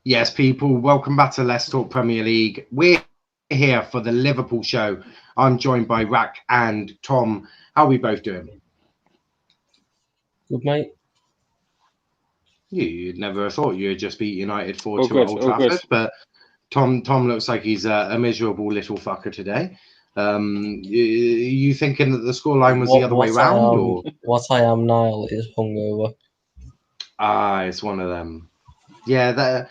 Yes, people, welcome back to Let's Talk Premier League. We're here for the Liverpool show. I'm joined by Rak and Tom. How are we both doing? Good, mate. You'd never have thought you'd just beat United 4-2 All good, at Old all good. Trafford, but Tom looks like he's a miserable little fucker today. You thinking that the scoreline was the other way round? Or What I am, Niall, is hungover. it's one of them. Yeah,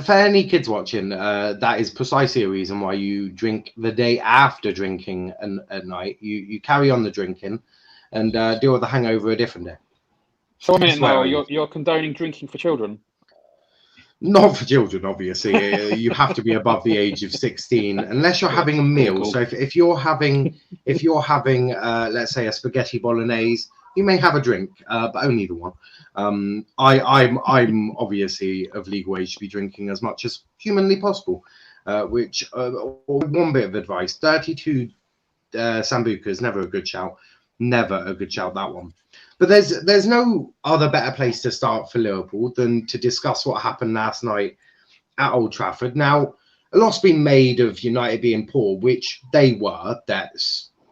for any kids watching, that is precisely a reason why you drink the day after drinking at night. You carry on the drinking and deal with the hangover a different day. So a minute now, you're condoning drinking for children? Not for children, obviously. You have to be above the age of 16, unless you're having a meal. Cool. So if you're having, let's say a spaghetti bolognese, you may have a drink, but only the one. I'm obviously of legal age to be drinking as much as humanly possible. Which one bit of advice: 32 sambuca is never a good shout. Never a good shout, that one. But there's no other better place to start for Liverpool than to discuss what happened last night at Old Trafford. Now, a lot's been made of United being poor, which they were.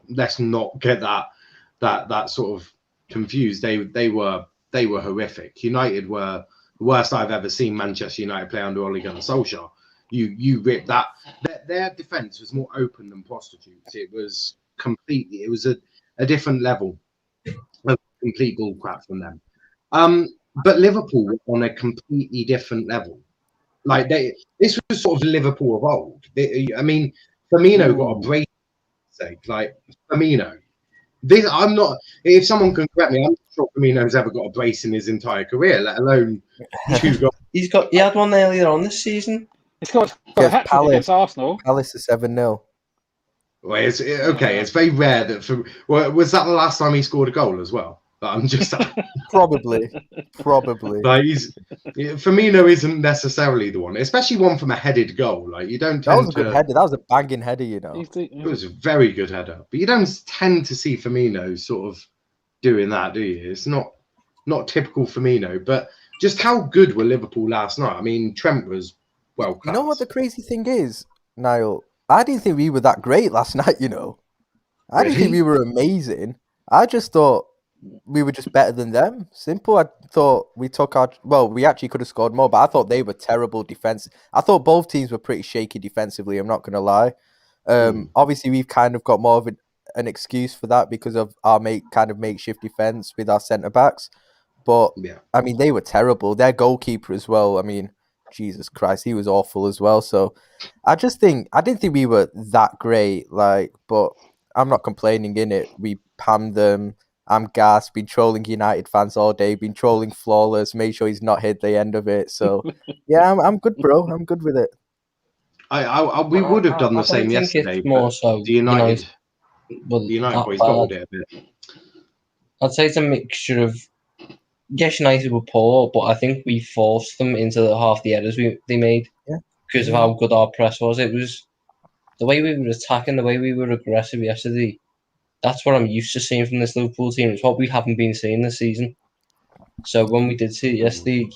Let's not get that sort of confused. They were horrific. United were the worst I've ever seen Manchester United play under Ole Gunnar Solskjaer. You ripped that. Their defense was more open than prostitutes. It was completely. It was a different level of complete bull crap from them. But Liverpool were on a completely different level. Like this was sort of Liverpool of old. Firmino got a brace. Like Firmino. I'm not. If someone can correct me, I'm not sure Firmino's ever got a brace in his entire career, let alone 2 goals. He had one earlier on this season. He's got a hat trick against Arsenal. Palace is 7-0. Well, it's very rare that. Was that the last time he scored a goal as well? But I'm just probably. Like Firmino isn't necessarily the one, especially one from a headed goal. Like you don't. That was a good header. That was a banging header, you know. It was a very good header, but you don't tend to see Firmino sort of doing that, do you? It's not typical Firmino. But just how good were Liverpool last night? I mean, Trent was well class. You know what the crazy thing is, Niall? I didn't think we were that great last night, you know. I didn't think we were amazing. I just thought we were just better than them. Simple. I thought we actually could have scored more, but I thought they were terrible defense. I thought both teams were pretty shaky defensively, I'm not going to lie. Obviously, we've kind of got more of an excuse for that because of our makeshift defense with our centre-backs. But, yeah. I mean, they were terrible. Their goalkeeper as well, I mean, Jesus Christ, he was awful as well. So I didn't think we were that great, but I'm not complaining in it. We pammed them. I'm gassed, been trolling United fans all day, been trolling Flawless, made sure he's not hit the end of it. So yeah, I'm good, bro. I'm good with it. We would have done the same yesterday. More so the United boys bottled it a bit. I'd say it's a mixture of yes, United were poor, but I think we forced them into half the errors they made because of how good our press was. It was the way we were attacking, the way we were aggressive yesterday. That's what I'm used to seeing from this Liverpool team. It's what we haven't been seeing this season. So when we did see it yesterday,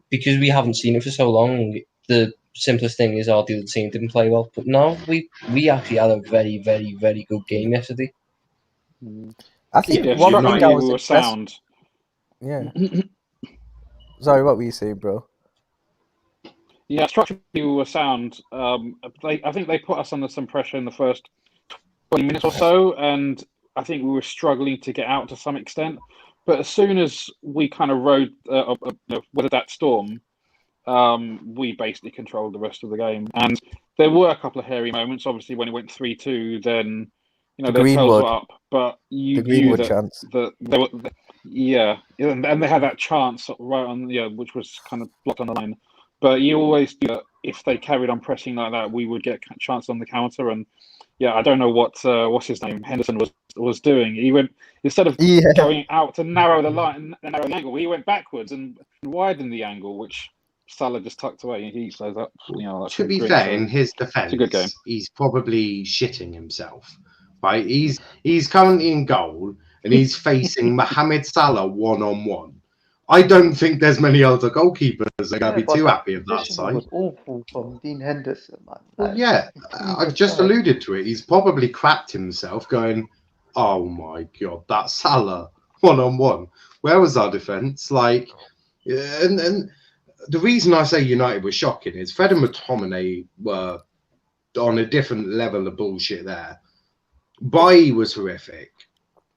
because we haven't seen it for so long, the simplest thing is the other team didn't play well. But no, we actually had a very, very, very good game yesterday. I think one thing I was sound. Yeah. Sorry, what were you saying, bro? Yeah, structurally we were sound. I think they put us under some pressure in the first 20 minutes or so, and I think we were struggling to get out to some extent. But as soon as we kind of weathered that storm, we basically controlled the rest of the game. And there were a couple of hairy moments. Obviously, when it went 3-2, then their tails were up. But you knew chance. That they were, and they had that chance right on, which was kind of blocked on the line. But you always knew that if they carried on pressing like that, we would get a chance on the counter. And I don't know what's his name, Henderson was doing. He went, instead of going out to narrow the line, narrow the angle, he went backwards and widened the angle, which Salah just tucked away. He says that. That's to be fair, in his defence, a good game. He's probably shitting himself. Right? He's currently in goal and he's facing Mohamed Salah 1-on-1. I don't think there's many other goalkeepers that are going to be but too that happy with that positioning side. was awful from Dean Henderson, man. Well, Like, yeah, he I've was just bad. alluded to it. He's probably crapped himself going, oh my God, that Salah one-on-one. Where was our defence? Like, and the reason I say United was shocking is Fred and McTominay were on a different level of bullshit there. Bailly was horrific.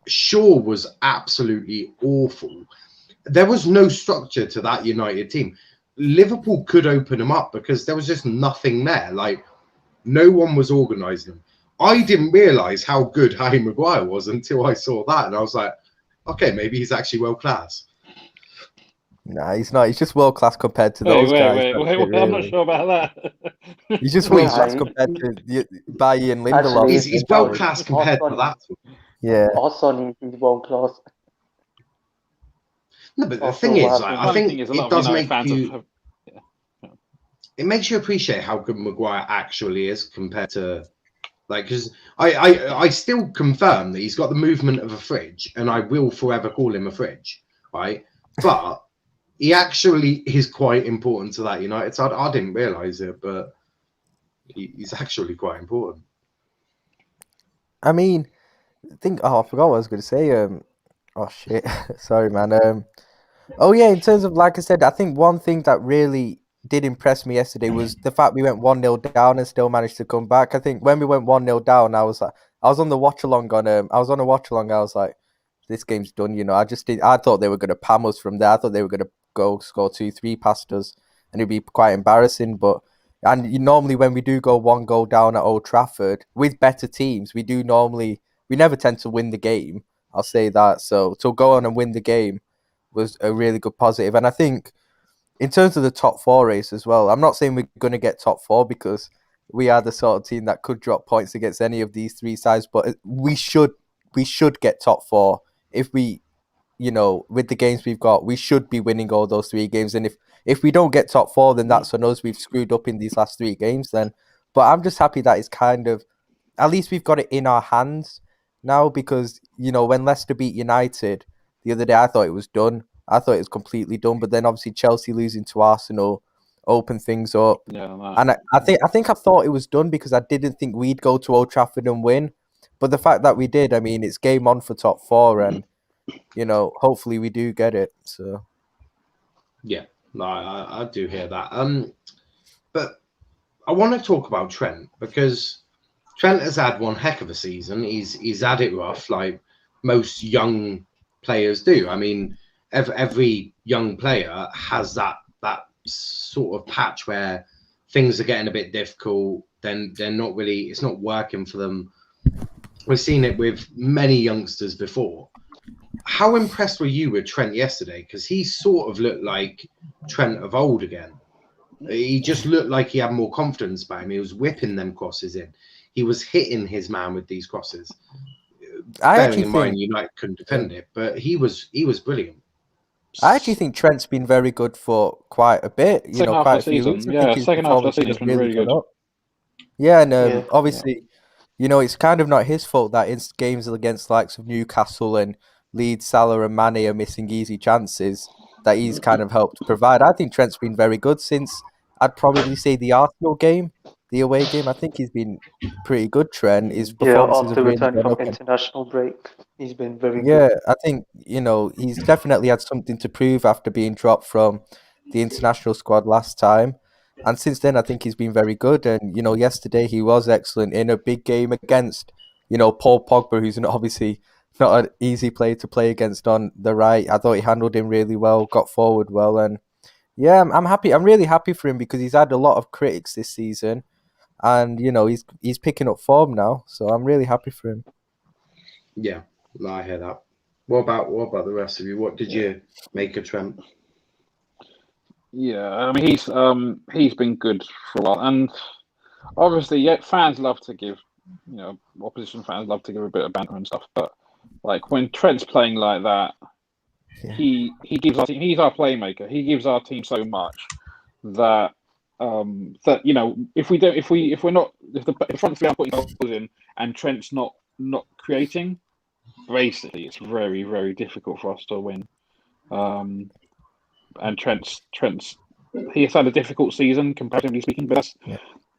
Shaw was absolutely awful. There was no structure to that United team. Liverpool could open them up because there was just nothing there. Like, no one was organising them. I didn't realise how good Harry Maguire was until I saw that. And I was like, okay, maybe he's actually world class. Nah, he's not. He's just world class compared to those guys. Wait. I'm not sure about that. He's just world Yeah, class compared to Bailly and Lindelof. Actually, He's world class compared to that. Yeah. Also, he's world class. No, but the Also, thing is, what like, happened- I think thing is, a lot it of does United make fans you. have It makes you appreciate how good Maguire actually is compared to, like, because I still confirm that he's got the movement of a fridge, and I will forever call him a fridge, right? But he actually is quite important to that United side. I didn't realise it, but he's actually quite important. I mean, I forgot what I was going to say. Oh shit, sorry, man. Oh yeah, in terms of, like I said, I think one thing that really did impress me yesterday was the fact we went 1-0 down and still managed to come back. I think when we went 1-0 down, I was on the watch along I was like, this game's done. You know, I thought they were going to pam us from there. I thought they were going to go score 2-3 past us, and it'd be quite embarrassing. Normally when we do go 1 goal down at Old Trafford with better teams, we never tend to win the game. I'll say that. So to go on and win the game was a really good positive. And I think in terms of the top 4 race as well, I'm not saying we're going to get top 4 because we are the sort of team that could drop points against any of these 3 sides, but we should get top 4 if we, with the games we've got, we should be winning all those 3 games. And if we don't get top 4, then that's on us. We've screwed up in these last 3 games then. But I'm just happy that it's kind of, at least we've got it in our hands now, because, when Leicester beat United the other day, I thought it was done. I thought it was completely done. But then obviously Chelsea losing to Arsenal opened things up. Yeah, and I think I thought it was done because I didn't think we'd go to Old Trafford and win. But the fact that we did, I mean, it's game on for top 4, and hopefully we do get it. So yeah, no, I do hear that. But I want to talk about Trent, because Trent has had one heck of a season. He's had it rough, like most young players do. I mean, every young player has that sort of patch where things are getting a bit difficult. Then they're not really, it's not working for them. We've seen it with many youngsters before. How impressed were you with Trent yesterday? Because he sort of looked like Trent of old again. He just looked like he had more confidence about him. He was whipping them crosses in. He was hitting his man with these crosses. Bearing in mind United couldn't defend it, but he was brilliant. I actually think Trent's been very good for quite a bit. Quite a few weeks. Second half of the season has been really good. Yeah, and obviously, it's kind of not his fault that in games against the likes of Newcastle and Leeds, Salah and Mane are missing easy chances that he's kind of helped provide. I think Trent's been very good since, I'd probably say, the Arsenal game, the away game. I think he's been pretty good, Trent. His performances after have really returning gone from up. international break, he's been very good. Yeah, I think, he's definitely had something to prove after being dropped from the international squad last time. And since then, I think he's been very good. And, yesterday he was excellent in a big game against, Paul Pogba, who's obviously not an easy player to play against on the right. I thought he handled him really well, got forward well. And yeah, I'm happy. I'm really happy for him because he's had a lot of critics this season. And, he's picking up form now. So I'm really happy for him. Yeah, I hear that. What about the rest of you? What did you make of Trent? Yeah, I mean he's been good for a while, and obviously, fans love to give, opposition fans love to give a bit of banter and stuff. But like when Trent's playing like that, he gives our team. He's our playmaker. He gives our team so much that if the front three aren't putting goals in and Trent's not creating, basically it's very, very difficult for us to win. and Trent's he has had a difficult season comparatively speaking, but that's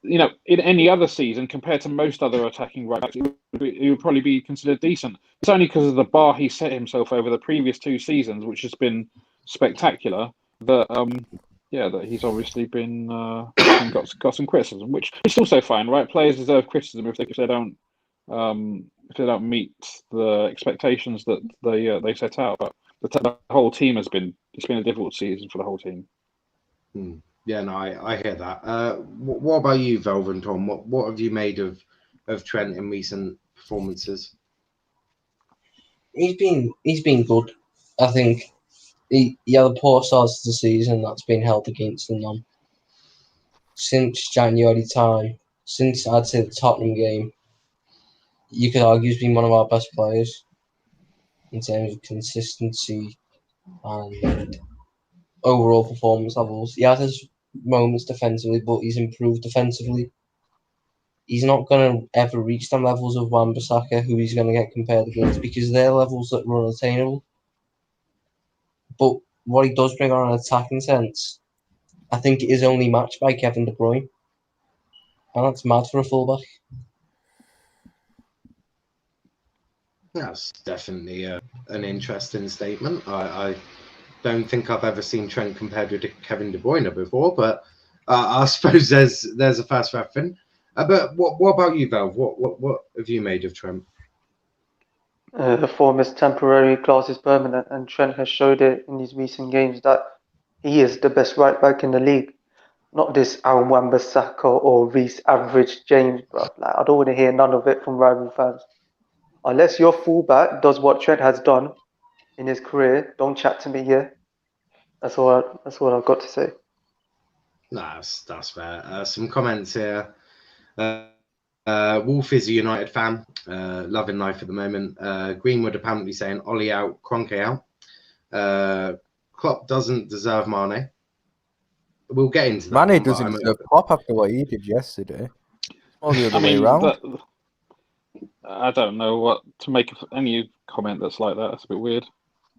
in any other season compared to most other attacking right backs, it would probably be considered decent. It's only because of the bar he set himself over the previous 2 seasons, which has been spectacular, that that he's obviously been got some criticism, which is also fine, right? Players deserve criticism if they don't meet the expectations that they set out. But the whole team it's been a difficult season for the whole team. Yeah, no, I hear that. What about you, Velvet and Tom? What have you made of Trent in recent performances? He's been good. I think he had a poor start to the season that's been held against him now. Since January time, since I'd say the Tottenham game, you could argue he's been one of our best players in terms of consistency and overall performance levels. He had his moments defensively, but he's improved defensively. He's not going to ever reach them levels of Wan-Bissaka, who he's going to get compared against, because they're levels that are unattainable. But what he does bring on an attacking sense, I think it is only matched by Kevin De Bruyne. And that's mad for a fullback. That's definitely an interesting statement. I don't think I've ever seen Trent compared with Kevin De Bruyne before, but I suppose there's a fast reference. But what about you, Val? What have you made of Trent? The form is temporary, class is permanent, and Trent has showed it in these recent games that he is the best right back in the league. Not this Aaron Wan-Bissaka or Rhys average James, bro. Like, I don't want to hear none of it from rival fans. Unless your fullback does what Trent has done in his career, don't chat to me here. That's all I've got to say. Nah, that's fair. Some comments here. Wolf is a United fan, loving life at the moment. Greenwood apparently saying Ollie out, Kroenke out. Klopp doesn't deserve Mane. We'll get into that. Mane doesn't deserve Klopp after what he did yesterday. All the other way around. I don't know what to make of any comment that's like that. It's a bit weird.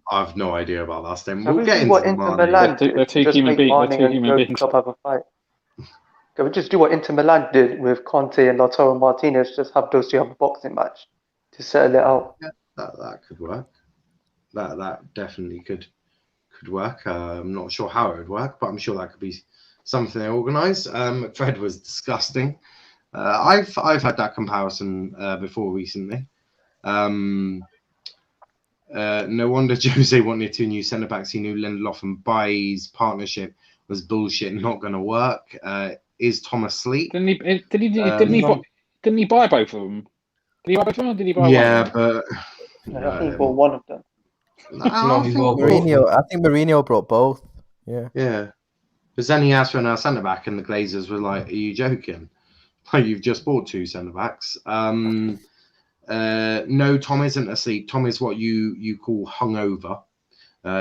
I have no idea about that. Then Can we'll we get do into what Inter Milan did? They're two human beings. They're two human beings. Klopp have a fight. Can we just do what Inter Milan did with Conte and Lautaro Martinez? Just have those two have a boxing match to settle it out. Yeah, that could work. That definitely could work. I'm not sure how it would work, but I'm sure that could be something they organise. Fred was disgusting. I've had that comparison before recently. No wonder Jose wanted 2 new centre backs. He knew Lindelof and Bailly's partnership was bullshit, not going to work. Is Tom asleep? Didn't he buy both of them? Did he buy both of them, or did he buy one? Yeah, but I think he bought one of them. I think Mourinho. I think Mourinho brought both. Yeah. Yeah. Because then he asked for another centre back, and the Glazers were like, "Are you joking? Like, you've just bought 2 centre backs." No, Tom isn't asleep. Tom is what you call hungover.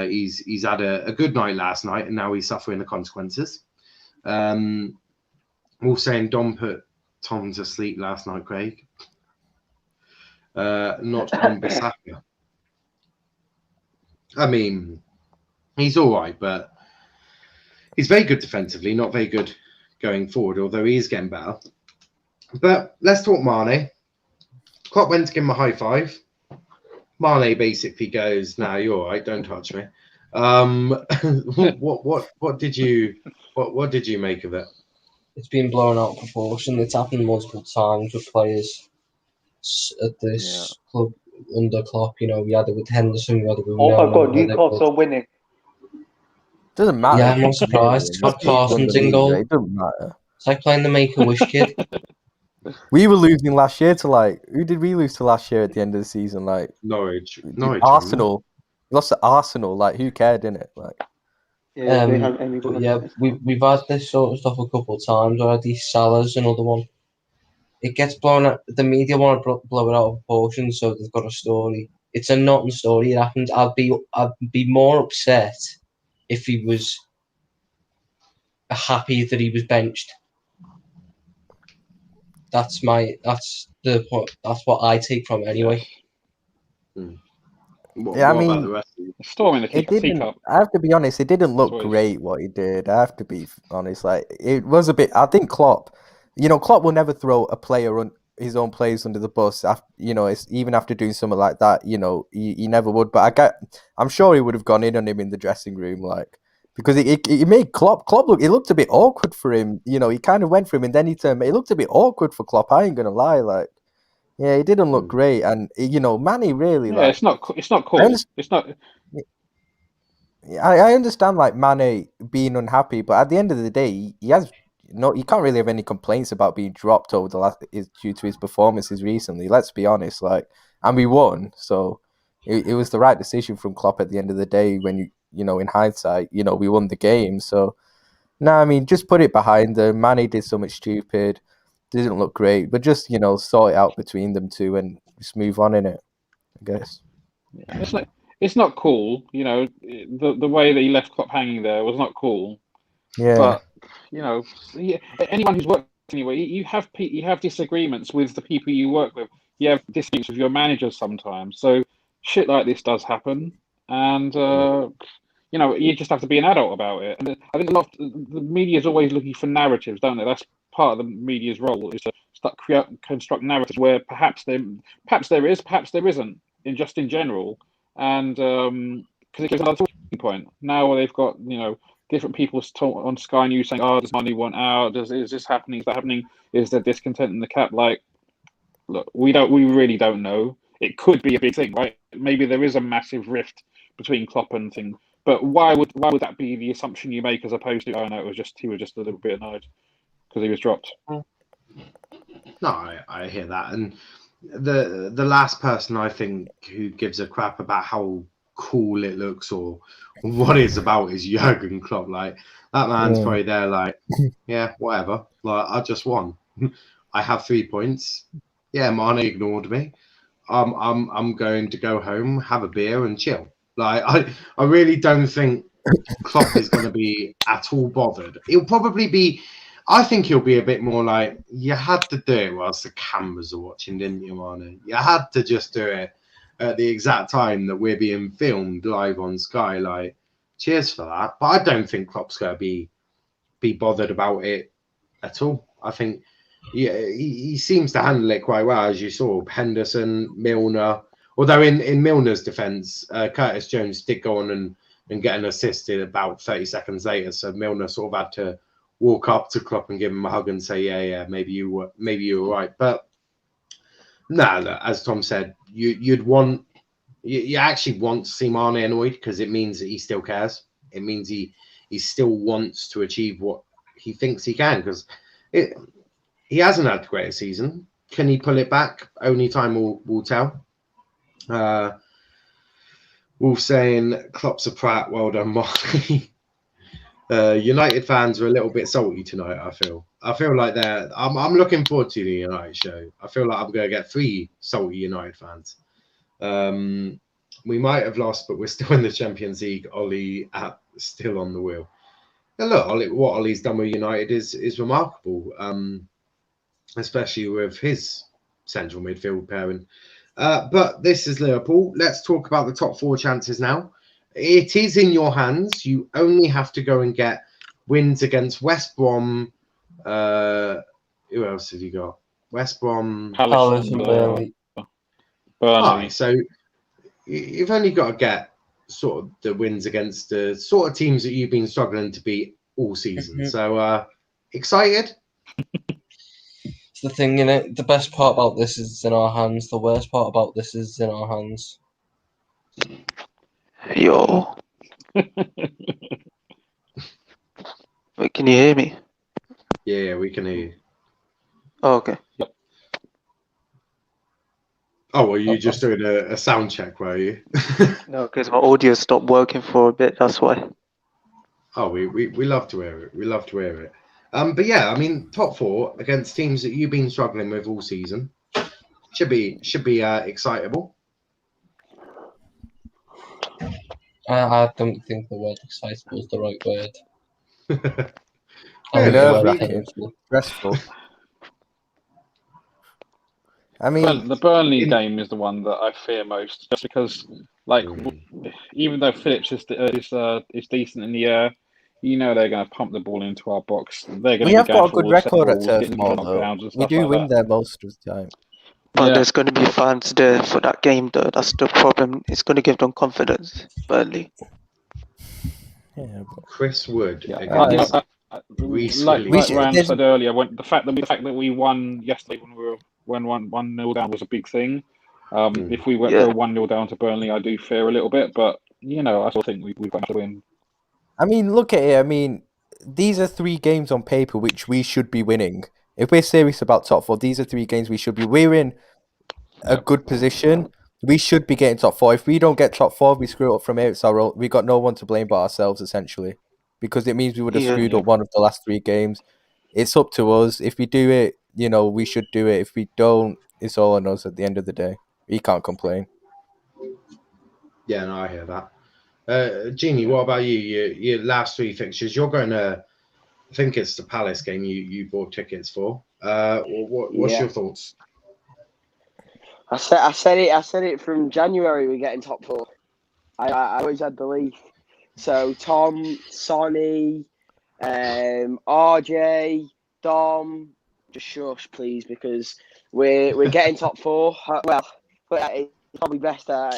He's had a good night last night, and now he's suffering the consequences. Wolf saying Dom put Tom to sleep last night, Craig. Not on Bissaka. I mean, he's all right, but he's very good defensively, not very good going forward, although he is getting better. But let's talk Mane. Klopp went to give him a high five. Mane basically goes, "Nah, you're all right. Don't touch me." What did you make of it? It's been blown out of proportion. It's happened multiple times with players at this club under Klopp. You know, we had it with Henderson, we had it with Oh my God, Newcastle winning. Doesn't matter. Yeah, I'm not surprised. Scott Carson's in goal. It doesn't matter. It's like playing the Make-A-Wish kid. We were losing last year to who did we lose to last year at the end of the season? Norwich. Arsenal. We lost to Arsenal. Who cared, innit? Yeah, we've had this sort of stuff a couple of times already. Salah's another one. It gets blown out. The media want to blow it out of proportion, so they've got a story. It's a nothing story. It happened. I'd be more upset if he was happy that he was benched. That's the point. That's what I take from it anyway. What, Yeah, I what about mean, the rest of you? Storming the it didn't. teacup. I have to be honest. It didn't look That's what it is. great what he did. I have to be honest. Like it was a bit. I think Klopp. Klopp will never throw a player on his own players under the bus. After, it's even after doing something like that. He never would. But I'm sure he would have gone in on him in the dressing room, like because it made Klopp look. It looked a bit awkward for him. He kind of went for him and then he turned. It looked a bit awkward for Klopp. I ain't gonna lie. Like, yeah, it didn't look great. And Manny really Yeah, like. it's not cool. It's not. I understand like Mane being unhappy, but at the end of the day, he has he can't really have any complaints about being dropped over the last is due to his performances recently. Let's be honest, and we won, so it was the right decision from Klopp at the end of the day. When in hindsight, we won the game. So no, I mean just put it behind them. Mane did something stupid, didn't look great, but just sort it out between them two and just move on in it, I guess. It's not cool. The way that he left Klopp hanging there was not cool. Yeah. But anyone who's worked anyway, you have disagreements with the people you work with. You have disputes with your managers sometimes. So shit like this does happen, and you just have to be an adult about it. And I think a lot of the media is always looking for narratives, don't they? That's part of the media's role, is to construct narratives where perhaps there is, perhaps there isn't, in general. And because it gives another talking point. Now they've got different people on Sky News saying, "Oh, does money want out? Is this happening? Is that happening? Is there discontent in the cap?" Like, look, we really don't know. It could be a big thing, right? Maybe there is a massive rift between Klopp and thing. But why would that be the assumption you make as opposed to, oh no, he was just a little bit annoyed because he was dropped? No, I hear that, and the last person I think who gives a crap about how cool it looks or what it's about is Jurgen Klopp. Like that man's probably there, like, yeah, whatever. Like I just won. I have 3 points. Yeah, Mane ignored me. I'm going to go home, have a beer, and chill. Like I really don't think Klopp is going to be at all bothered. He'll probably be. I think he'll be a bit more like, you had to do it whilst the cameras are watching, didn't you, Mane? You had to just do it at the exact time that we're being filmed live on Sky. Like, cheers for that. But I don't think Klopp's going to be bothered about it at all. I think he seems to handle it quite well, as you saw. Henderson, Milner. Although in Milner's defence, Curtis Jones did go on and get an assist about 30 seconds later. So Milner sort of had to walk up to Klopp and give him a hug and say, yeah, maybe you were right. But no, as Tom said, you actually want to see Mane annoyed because it means that he still cares. It means he still wants to achieve what he thinks he can, because he hasn't had the greatest season. Can he pull it back? Only time will tell. Wolf saying Klopp's a prat. Well done, Mane. United fans are a little bit salty tonight. I feel like I'm looking forward to the United show. I feel like I'm going to get 3 salty United fans. We might have lost, but we're still in the Champions League. Ollie still on the wheel. Now look, what Ollie's done with United is remarkable, especially with his central midfield pairing. But this is Liverpool. Let's talk about the top 4 chances now. It is in your hands. You only have to go and get wins against West Brom. Who else have you got? West Brom, Palace and Burnley. Right, so you've only got to get sort of the wins against the sort of teams that you've been struggling to beat all season. So excited? It's the thing, the best part about this is it's in our hands. The worst part about this is in our hands. Yo. Wait, can you hear me? Yeah, we can hear you. Oh, okay. Oh, were you just doing a sound check, were you? No, because my audio stopped working for a bit, that's why. Oh, we love to hear it. We love to hear it. But yeah, I mean, top 4 against teams that you've been struggling with all season should be excitable. I don't think the word excitable is the right word. Stressful. I mean, The Burnley game is the one that I fear most, just because, Like, even though Phillips is decent in the air, you know they're going to pump the ball into our box. They're going We to have be got going a good forward, set record at balls, Turf getting Moor, though. knockdowns and We stuff do like win that. there most of the time. But Yeah. there's going to be fans there for that game, though. That's the problem. It's going to give them confidence, Burnley. Yeah, but Chris Wood Yeah, against Rhys like Williams. Ram there's- said earlier, the fact that we won yesterday when 1-0 down was a big thing. If we went go 1-0 down to Burnley, I do fear a little bit, but I still think we've got to win. I mean, look at it. I mean, these are 3 games on paper which we should be winning. If we're serious about top 4, these are 3 games we should be. We're in a good position. We should be getting top 4. If we don't get top 4, we screw up from here. It's our own. We got no one to blame but ourselves, essentially, because it means we would have screwed up one of the last 3 games. It's up to us. If we do it, we should do it. If we don't, it's all on us at the end of the day. We can't complain. Yeah, no, I hear that. Jeannie, what about you? Your last 3 fixtures, you're going to, I think it's the Palace game you bought tickets for. What's your thoughts? I said it from January. We're getting top 4. I always had belief. So Tom, Sonny, RJ, Dom, just shush, please, because we're getting top 4. Well, but it's probably best I'll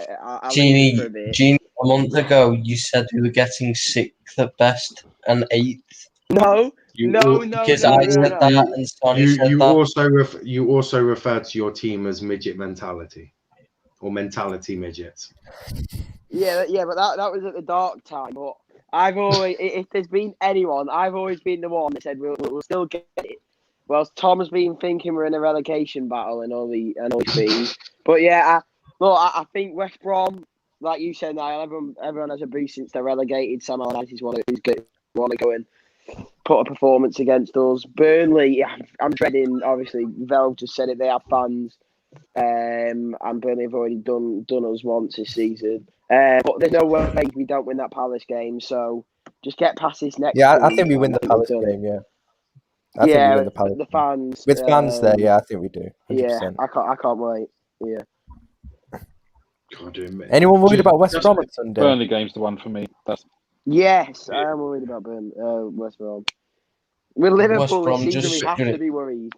leave it for a bit. Jeannie, a month ago you said we were getting 6th at best and 8th. No. Because I said that and Sonny said that. You also referred to your team as midget mentality, or mentality midgets. Yeah, but that was at the dark time. But I've always, if there's been anyone, I've always been the one that said we'll still get it. Well, Tom's been thinking we're in a relegation battle and all these things. But yeah, I think West Brom, like you said, Niall, everyone has a boost since they're relegated. Sam Allardyce want to go and put a performance against us. Burnley, I'm dreading. Obviously, Vel just said it. They have fans, and Burnley have already done us once this season. But there's no way we don't win that Palace game. So just get past this next. Yeah, I think we win the Palace game. Yeah. I think we win the Palace. The fans with fans there. Yeah, I think we do. 100%. Yeah, I can't wait. Yeah. Anyone worried about West Brom on Sunday? Burnley game's the one for me. Yes, I am worried about West Brom. With Liverpool this season, we have to be worried.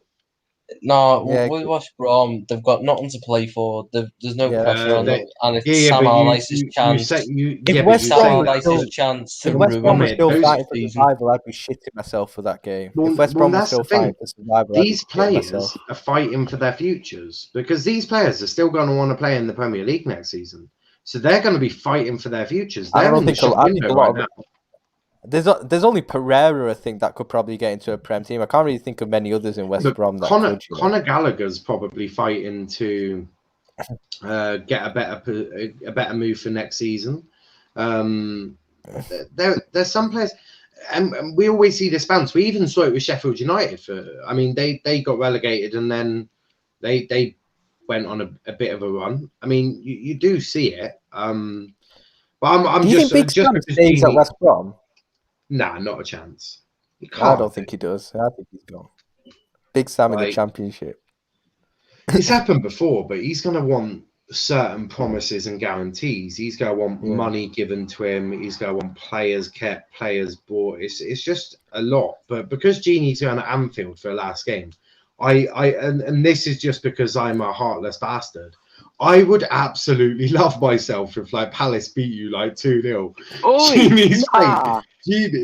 No, with West Brom, they've got nothing to play for. There's no pressure on them, and it's Sam Allardyce's chance. If West Brom was still fighting for survival, I'd be shitting myself for that game. If West Brom was still fighting for survival, these players are fighting for their futures, because these players are still going to want to play in the Premier League next season. So they're going to be fighting for their futures. They're in the shop window right now. There's only Pereira, I think, that could probably get into a Prem team. I can't really think of many others in West Brom that could. Conor Gallagher's probably fighting to get a better move for next season. There's some players, and we always see this bounce. We even saw it with Sheffield United. They got relegated and then they went on a bit of a run. I mean, you do see it. But I'm do you think Big Sam stays at West Brom? Nah, not a chance. I don't think he does. I think he's gone. Big Sam in the Championship. It's happened before, but he's going to want certain promises and guarantees. He's going to want money given to him. He's going to want players kept, players bought. It's just a lot. But because Genie's going to Anfield for the last game, and this is just because I'm a heartless bastard, I would absolutely love myself if Palace beat you 2-0.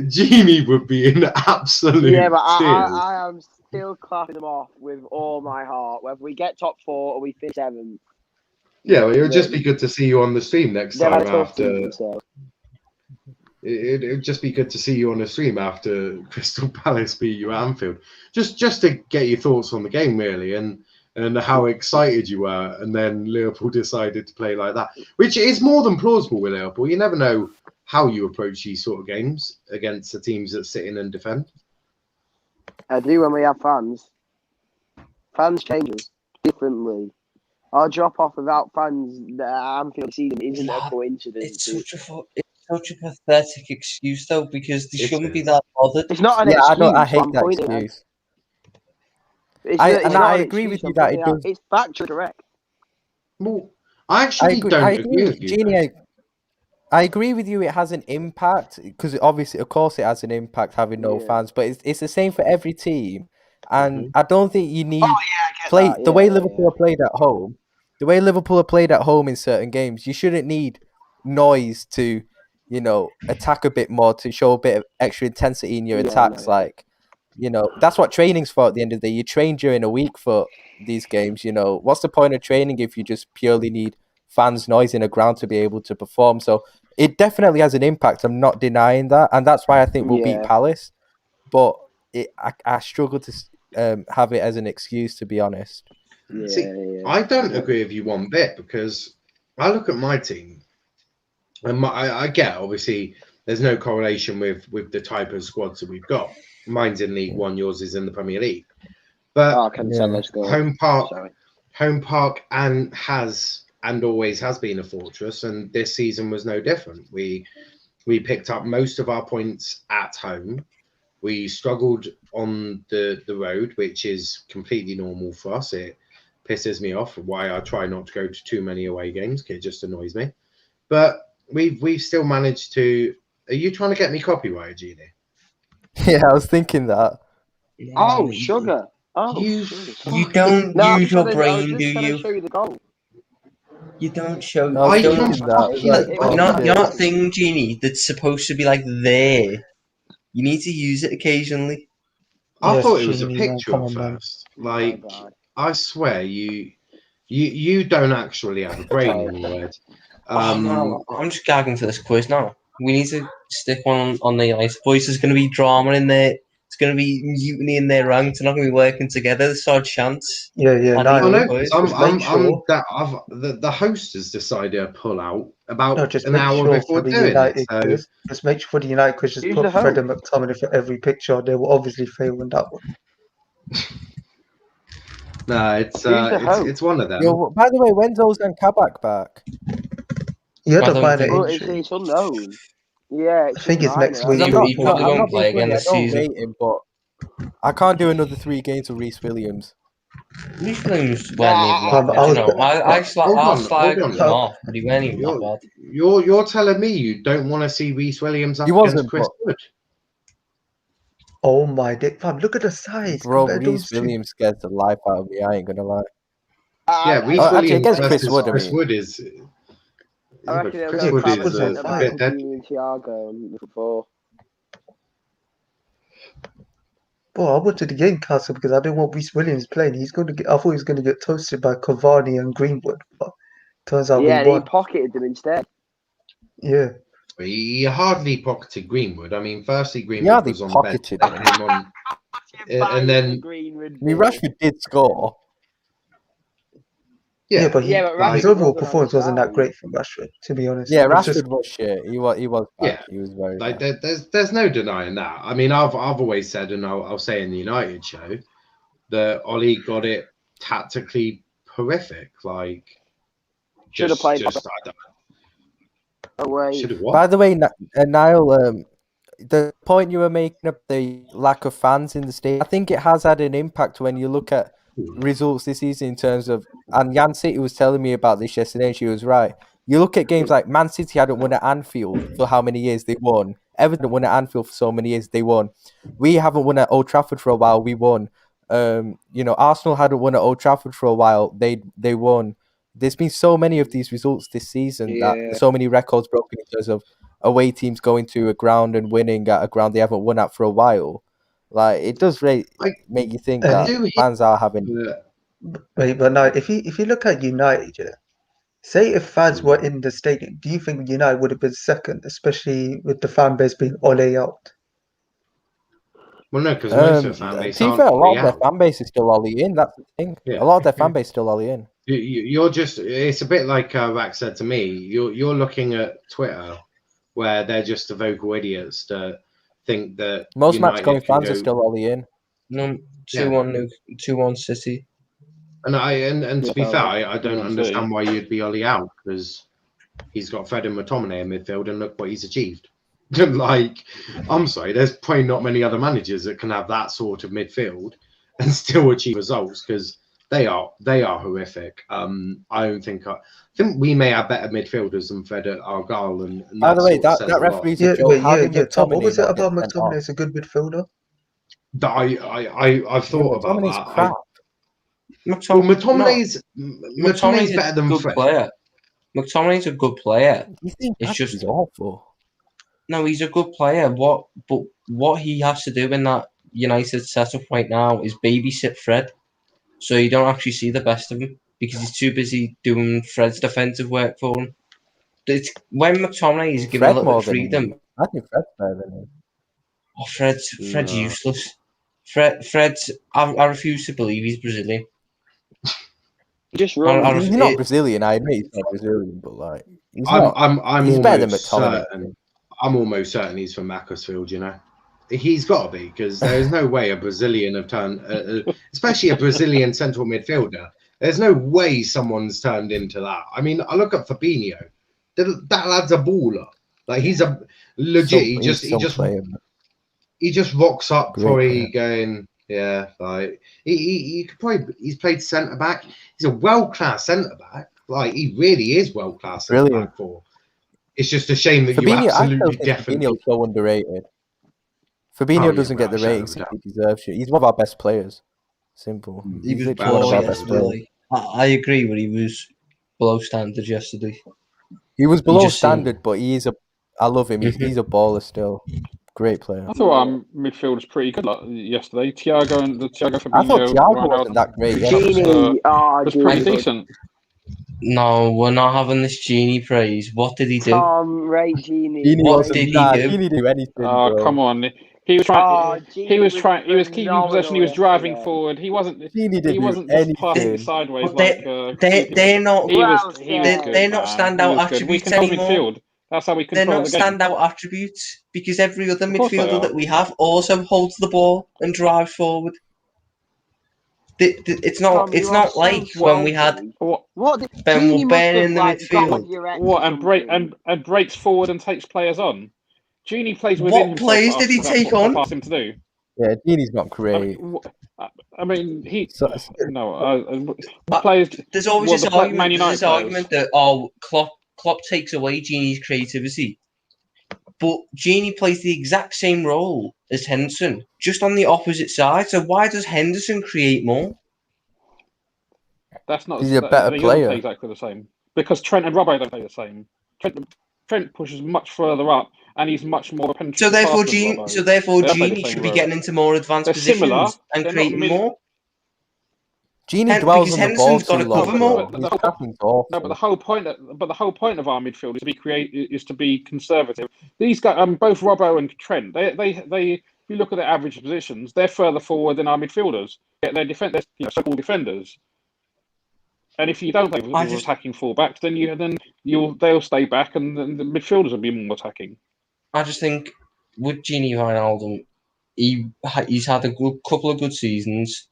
Genie would be in absolute tears. But tears. I am still clapping them off with all my heart. Whether we get top 4 or we finish 7th. Yeah, well, it would just be good to see you on the stream next time after. It would just be good to see you on the stream after Crystal Palace beat you at Anfield. Just to get your thoughts on the game, really, and how excited you were, and then Liverpool decided to play like that, which is more than plausible with Liverpool. You never know how you approach these sort of games against the teams that sit in and defend. I do when we have fans. Fans change us differently. Our drop off without fans at Anfield season isn't a coincidence. It's such a pathetic excuse, though, because they shouldn't be that bothered. It's not an excuse. I hate that excuse. I agree with you that it does. It's factually correct. Well, I actually don't agree with you. Genie, I agree with you. It has an impact because obviously, of course, it has an impact having no Yeah. fans. But it's the same for every team, and I don't think you need Oh yeah, I get play that. the way Yeah, Liverpool are played at home. The way Liverpool are played at home in certain games, you shouldn't need noise to, attack a bit more to show a bit of extra intensity in your Yeah, attacks. no. Like, that's what training's for. At the end of the day, you train during a week for these games. What's the point of training if you just purely need fans' noise in a ground to be able to perform? So it definitely has an impact. I'm not denying that, and that's why I think we'll beat Yeah. Palace. But I struggle to have it as an excuse, to be honest. Yeah. I don't agree with you one bit because I look at my team, and I get obviously there's no correlation with the type of squads that we've got. Mine's in League One, yours is in the Premier League. But Oh, Cancelo's good. Home Park has always has been a fortress, and this season was no different. We picked up most of our points at home. We struggled on the road, which is completely normal for us. It pisses me off. Why I try not to go to too many away games. It just annoys me. But we've still managed to. Are you trying to get me copyrighted, Genie? Yeah, I was thinking that. Oh, sugar. Oh, You You don't use your brain, do trying to you? show you the goal. You don't show. I was I you don't thinking that. I was fucking- like, It oh, was You're not- not shit. thing, Genie, that's supposed to be like there. You need to use it occasionally. I Yes, thought it was a Genie, man, picture come at on, man. first. Like, Oh, God. I swear, you don't actually have a brain in your head. No, I'm just gagging for this quiz now. We need to stick one on the ice. Boys, there's going to be drama in there. It's going to be mutiny in their ranks. They're not going to be working together. There's a chance. Yeah, I no, know, no, boys. just make sure. The host has decided to pull out about No, just an make hour sure before for the doing United it. So quiz. Just make sure for the United quiz. Just Who's put the Fred host? and McTominay for every picture. They will obviously fail in that one. no, it's Who's the host? it's one of them. Yo, by the way, when's Ozan Kabak back? He had I a don't minor think- Well, injury. it's unknown. Yeah, I think it's next minor. week. I'm not- he I'm probably not won't play being again funny, this I don't season. rate him, but I can't do another 3 games with Rhys Williams. Rhys Williams weren't Nah, even that I bad, was- you know. I slagged hold on. him off, but he weren't even that bad. You're telling me you don't want to see Rhys Williams up He against wasn't, Chris but- Wood? Oh my dick, fam! Look at the size. Bro, compared to Rhys those two. Williams scares the life out of me. I ain't gonna lie. Yeah, Rhys actually, Williams against Chris versus Wood, I Chris mean. Wood is. I reckon they'll Chris go Wood Chris is Wood's a on bit fire. dead. and Thiago and Liverpool. Bro, I wanted the game cancelled because I didn't want Rhys Williams playing. I thought he was going to get toasted by Cavani and Greenwood, but turns out Yeah, we and he won. pocketed them instead. Yeah, He hardly pocketed Greenwood. I mean, firstly, Greenwood Yeah, they was on the bench. pocketed Put him on, and then Greenwood. I mean, Rashford did score. yeah, but Yeah, but like- his Rashford overall wasn't on performance wasn't that side. great from Rashford, to be honest. Yeah, It was Rashford just- was shit. He was bad. Yeah. He was very like bad. there's no denying that. I mean, I've always said, and I'll say in the United show, that Ollie got it tactically horrific. Like, Should have played I don't away. should have what? By the way, Niall, the point you were making of the lack of fans in the stadium, I think it has had an impact when you look at results this season in terms of, and Jan City was telling me about this yesterday and she was right. You look at games like Man City hadn't won at Anfield for how many years they won. Everton won at Anfield for so many years they won. We haven't won at Old Trafford for a while, we won. Arsenal hadn't won at Old Trafford for a while, they won. There's been so many of these results this season that so many records broken in terms of away teams going to a ground and winning at a ground they haven't won at for a while. Like, it does really make you think And that fans are having. Wait, but now if you look at United, yeah, say if fans were in the stadium, do you think United would have been second, especially with the fan base being Ole out? Well, no, because most of the fan base To be aren't fair, a lot Ollie of their out. fan base is still Ollie in. That's the thing. Yeah. A lot of their fan base is still Ollie in. You're just. It's a bit like Rack said to me. You're looking at Twitter, where they're just the vocal idiots that think that Most United match-going can fans go- are still Ollie in. No, 2-1 City. And to be Yeah, fair, I don't yeah, understand why you'd be Ollie out, because he's got Fred and McTominay in midfield, and look what he's achieved. Like, I'm sorry, there's probably not many other managers that can have that sort of midfield and still achieve results, because They are horrific. I don't think I think we may have better midfielders than Fred Argyle, and By the way, sort of that says that a lot. referee's Yeah, a joke. but How yeah, did yeah. Tom, what McTominay was it not about get sent off? McTominay as a good midfielder? That I've thought about McTominay's that. crap. McTominay's McTominay's better a than good Fred. player. McTominay's a good player. You think It's he's just awful? no, he's a good player. What he has to do in that United setup right now is babysit Fred, so you don't actually see the best of him because he's too busy doing Fred's defensive work for him. It's when McTominay is given a Fred little bit more of than freedom. him. I think Fred's better than him. Oh, Fred's No. useless. Fred's. I refuse to believe he's Brazilian. Just run. He's not Brazilian. I admit he's not Brazilian, but like he's not. I'm He's better than almost McTominay. certain. I'm almost certain he's from Macclesfield. You know, he's got to be because there's no way a Brazilian have turned, especially a Brazilian central midfielder. There's no way someone's turned into that. I mean, I look at Fabinho. That lad's a baller. Like he's a legit. He just rocks up Great for player. going. Yeah, like he could probably. He's played centre back. He's a world class centre back. Like he really is world class centre Brilliant. back for. It's just a shame that you Fabinho, I absolutely still think definitely. Fabinho's so underrated. Fabinho Oh, yeah, doesn't get the without a ratings shadow of he deserves. He's one of our best players. Simple. He He's was literally one of poor our best players. yesterday. I agree, but he was below standard yesterday. He was below just seemed- standard, but he is a. I love him. He's a baller still. Great player. I thought our midfield was pretty good yesterday. Thiago Fabinho. I thought Thiago Ronaldo, wasn't that great. Genie. was pretty decent. No, we're not having this Genie praise. What did he do? Tom, Ray, Genie. Genie What wasn't did he bad. do? Genie do anything. Oh, bro. come on. He was trying. Genie He was keeping phenomenal possession. He was driving yesterday. forward. He wasn't. Genie He didn't wasn't do just passing anything. sideways But like. they're not. He was Well good, they're not man. standout He was good. We attributes control anymore. midfield. That's how we They're control not the game. standout attributes because every other Of course they midfielder are. that we have also holds the ball and drives forward. It's not. Tom, It's you not are like so when we had salty. What did Ben Genie must Ben have in the like got midfield. on your ex What or and breaks forward and takes players on. Genie plays within What himself. players did he That's take what on? I asked him to do. Yeah, Genie's not great. I mean, he So, players. There's always Well, this the Man argument. United There's this argument that Klopp takes away Genie's creativity, but Genie plays the exact same role as Henderson, just on the opposite side. So why does Henderson create more? That's not. He's a better he doesn't player. play exactly the same because Trent and Robbo don't play the same. Trent pushes much further up, and he's much more penetrative. So therefore, passer than Robbo. Genie They don't play Genie the same should be role. getting into more advanced They're positions similar. and They're not creating more. Genie And dwells because on the ball Henderson's got too to long. cover bro. more. His tackling awful. No, but the whole point of our midfield is to be conservative. These guys, both Robbo and Trent, they if you look at their average positions, they're further forward than our midfielders. They're so-called defenders. And if you don't play with attacking fullbacks, then they'll stay back, and then the midfielders will be more attacking. I just think with Genie Wijnaldum, he's had a couple of good seasons.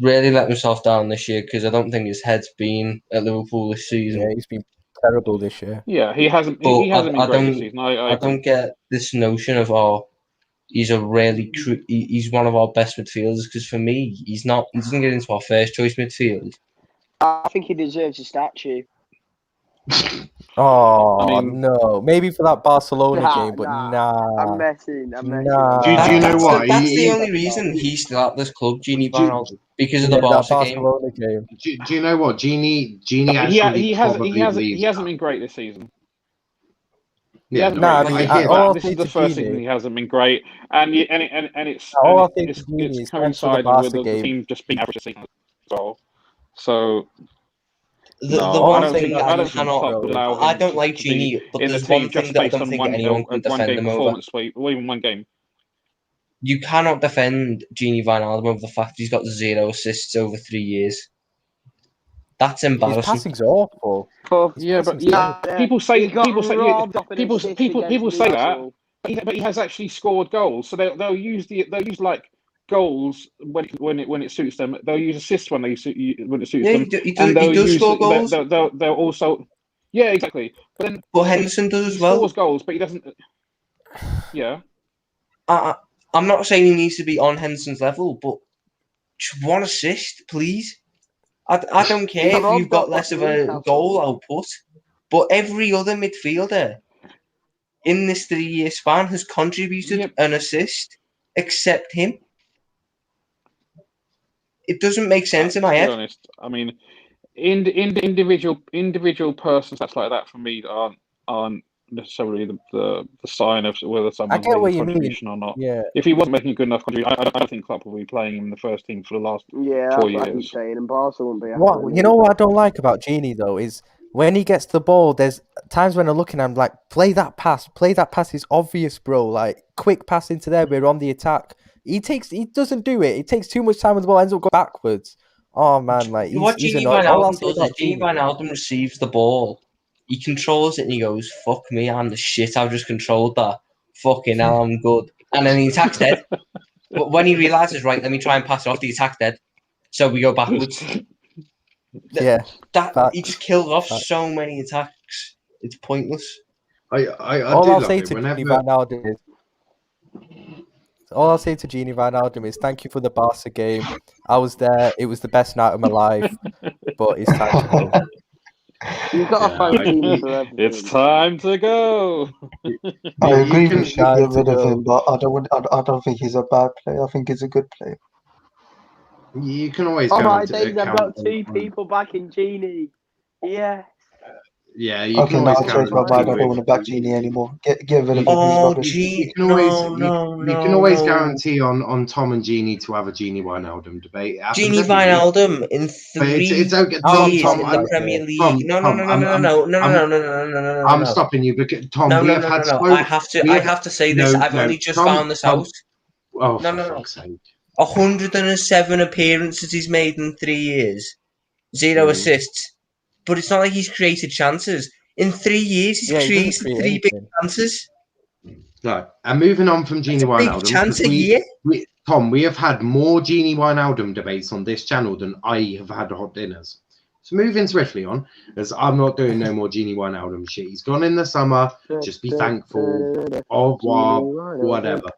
Really let himself down this year because I don't think his head's been at Liverpool this season. Yeah, he's been terrible this year. Yeah, he hasn't. But He hasn't been great this don't- season. I don't get this notion of he's a really he's one of our best midfielders because for me he's not. He doesn't get into our first choice midfield. I think he deserves a statue. Oh I mean- no, maybe for that Barcelona Nah, game, but nah. nah. I'm messing. Nah. Do you know what? That's the He- only reason he's still at this club, Genie Do you- Wijnaldum, because of Yeah, the that Barca game. Barcelona game. Do you know what? Genie He actually hasn't. probably He hasn't leaves. been great this season. Yeah, hasn't Nah, been I great mean, this season. all I'll This say is the to first Genie- season he hasn't been great, and it's All I'll and say to it's Genie is thanks for the coincided Barca with the game. team just being average this season as well. So The No, one I don't thing think- that I I don't think cannot, Klopp would allow I him don't to like be Genie, but in the there's one team thing just that I based don't on think one anyone can defend game him over. performance sweep, or even one game. You cannot defend Genie Wijnaldum over the fact that he's got 0 assists over 3 years. That's His embarrassing. passing's awful. Yeah, but passing's people say he got people say robbed off an people assist people against people say that, Newcastle. but he has actually scored goals. So they'll use like goals when it suits them. They'll use assists when it suits Yeah, them, he and they'll does use score goals, they'll also exactly. But then but Henderson does he as well. scores goals, but he doesn't. Yeah, I'm not saying he needs to be on Henderson's level, but just one assist, please. I don't care if Rob you've got got less of a Newcastle. goal output, but every other midfielder in this 3-year span has contributed an assist except him. It doesn't make sense in my To be head. honest, I mean, individual person stats like that for me aren't necessarily the sign of whether someone's get what making a you mean. contribution or not. Yeah. If he wasn't making a good enough contribution, I don't think Klopp will be playing him in the first team for the last Yeah, 4 that's what I keep years. saying, and Barca won't be. What you know what I don't like about Genie though is when he gets the ball, there's times when I'm looking, I'm like, play that pass. It's obvious, bro. Like quick pass into there, we're on the attack. He doesn't do it. He takes too much time with the ball, ends up going backwards. Oh man, like What he's Gini annoying. Van All I'll Alden say does is about Gini Genie. Van Alden receives the ball, he controls it and he goes, "Fuck me, I'm the shit. I've just controlled that. Fucking hell, I'm good." And then the attack's dead. But when he realizes, right, let me try and pass it off, the attack's dead. So we go backwards. Yeah, He just kills off so many attacks. It's pointless. I all do I'll love say it to whenever. Genie Van Alden is. All I'll say to Genie Van Alden is thank you for the Barca game. I was there. It was the best night of my life. But it's time to go. You've got to phone Genie for everything. It's time to go. I agree you can- we should get Time to rid of go. him, but I don't think he's a bad player. I think he's a good player. You can always Oh my guarantee. days, I've got 2 people back in Genie. Yeah. Yeah, you Okay, can now always I'll change my guarantee. mind. I don't want to back Genie anymore. Get rid of him. He's Oh, rubbish. Genie. can always No. you can always guarantee on Tom and Genie to have a Genie Wijnaldum debate. It happens Genie every week. Wijnaldum in But 3 it's okay. years Tom, in the I'm- Premier League. Tom, No. I'm stopping you because Tom, we have had. I have to say this. I've only just found this out. Oh, No. for fuck's sake! 107 appearances he's made in 3 years, 0 assists. But it's not like he's created chances. In 3 years, he's He doesn't created create 3 big anything. chances. No, and moving on from Genie Big Wijnaldum, chance because a year. Tom, we have had more Genie Wijnaldum debates on this channel than I have had hot dinners. So moving swiftly on, as I'm not doing no more Genie Wijnaldum shit. He's gone in the summer. Just be thankful. Au revoir, whatever.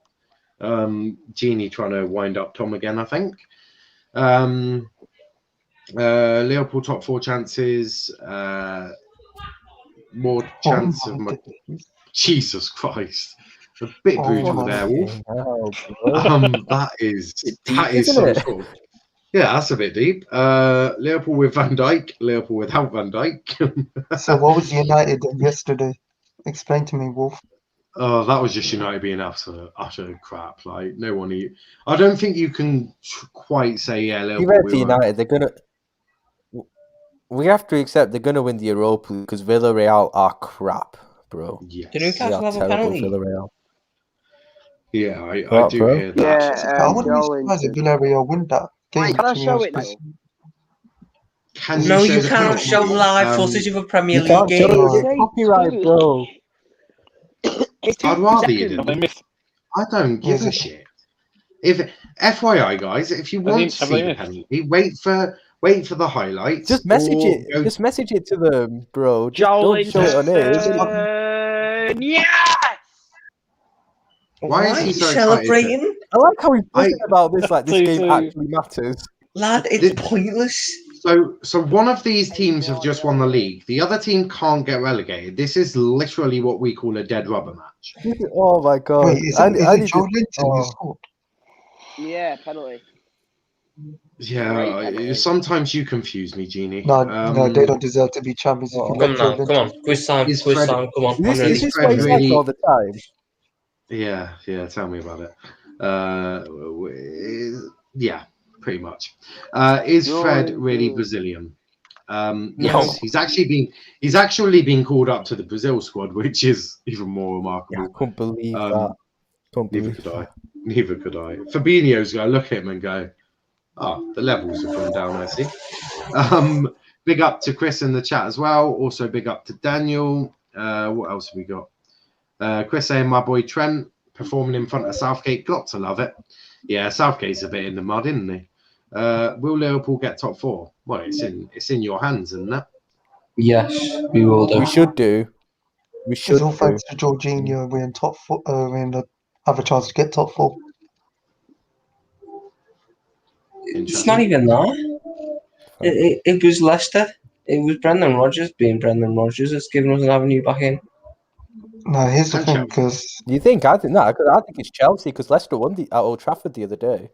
Genie trying to wind up Tom again, I think. Liverpool top 4 chances. More chance of my. Jesus Christ. A bit brutal there, Wolf. That is some it? sort of. Yeah, that's a bit deep. Liverpool with Van Dijk, Liverpool without Van Dijk. So what was United yesterday? Explain to me, Wolf. Oh, that was just United being utter crap. Like no one. I don't think you can quite say You read to United, they're gonna. We have to accept they're gonna win the Europa League because Villarreal are crap, bro. Yes. Did Newcastle have a penalty? Villarreal. Yeah, I What, do bro? hear that. I wouldn't be surprised if Villarreal win that game. Wait, can I to be show honest it with now? you. Can No, show you the cannot penalty? show live footage of a Premier You League can't show game. it. Copyright, bro. It's 2 I'd rather you seconds. didn't. They missed. I don't give a shit. If FYI, guys, if you want to Have see they the missed? penalty, wait for the highlights. Just message or it. go- Just message it to them, bro. Just Joel don't show it on Linton. Yes! Why is he so celebrating? I like how he's buzzing about this. Like this 2-2. game actually matters. Lad, it's pointless. So one of these teams have just won the league. The other team can't get relegated. This is literally what we call a dead rubber match. Oh my god! Wait, is it Joe Linton who scored? Yeah, penalty. Yeah, sometimes you confuse me, Genie. No, they don't deserve to be champions. If you Come let Joe Linton. on. Quiz time, Is Fred- come on. Is Is this Fred what he's like really- all the time? Yeah, tell me about it. Yeah, pretty much. Is Fred really Brazilian? Yes, he's actually been called up to the Brazil squad, which is even more remarkable. I couldn't believe that. Neither could I. Fabinho's going to look at him and go, "Oh, the levels have gone down, I see." Big up to Chris in the chat as well. Also, big up to Daniel. What else have we got? Chris saying, "My boy Trent performing in front of Southgate. Got to love it." Yeah, Southgate's a bit in the mud, isn't he? Will Liverpool get top 4? Well, it's in your hands, isn't it? Yes, we will do. We should do. It's all thanks to Jorginho. We're in top 4. Have a chance to get top 4. It's not even that. It was Leicester. It was Brendan Rodgers being Brendan Rodgers. It's given us an avenue back in. No, here's the And thing, Chelsea. because You think? I think no. I think it's Chelsea because Leicester won at Old Trafford the other day.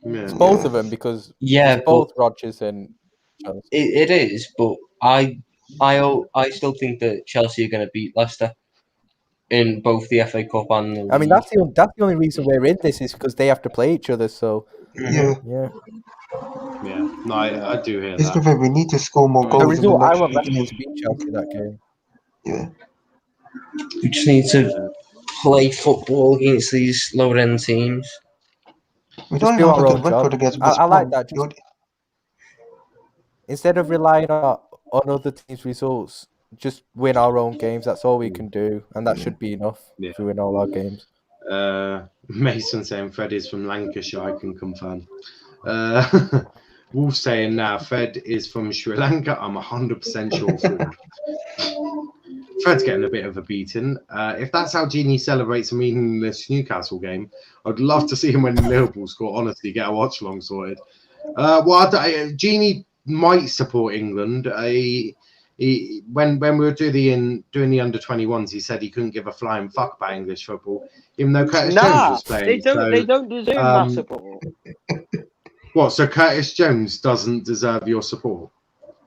Yeah. It's both of them because Yeah, it's both Rodgers and Chelsea. it is. But I still think that Chelsea are going to beat Leicester in both the FA Cup and the I mean, league. that's the only reason we're in this is because they have to play each other. So yeah, yeah. Yeah. No, I do hear here's the that. thing, we need to score more The The goals in the result, I next want few Leicester games. to beat Chelsea that game. Yeah, We just need to play football against these lower end teams. we Just don't do even have our a own good record job. against I West like Brom. that. Instead of relying on other teams' results, just win our own games. That's all we can do, and that should be enough Yeah. if we win all our games. Mason saying Fred is from Lancashire. I can confirm. Wolf saying now Fred is from Sri Lanka. I'm 100% sure. Fraud. Fred's getting a bit of a beating. If that's how Genie celebrates a meaningless Newcastle game, I'd love to see him when Liverpool score. Honestly, get a watch along sorted. Genie might support England. When we were doing the under-21s, he said he couldn't give a flying fuck about English football, even though Curtis Jones was playing. They don't deserve my support. What? So Curtis Jones doesn't deserve your support?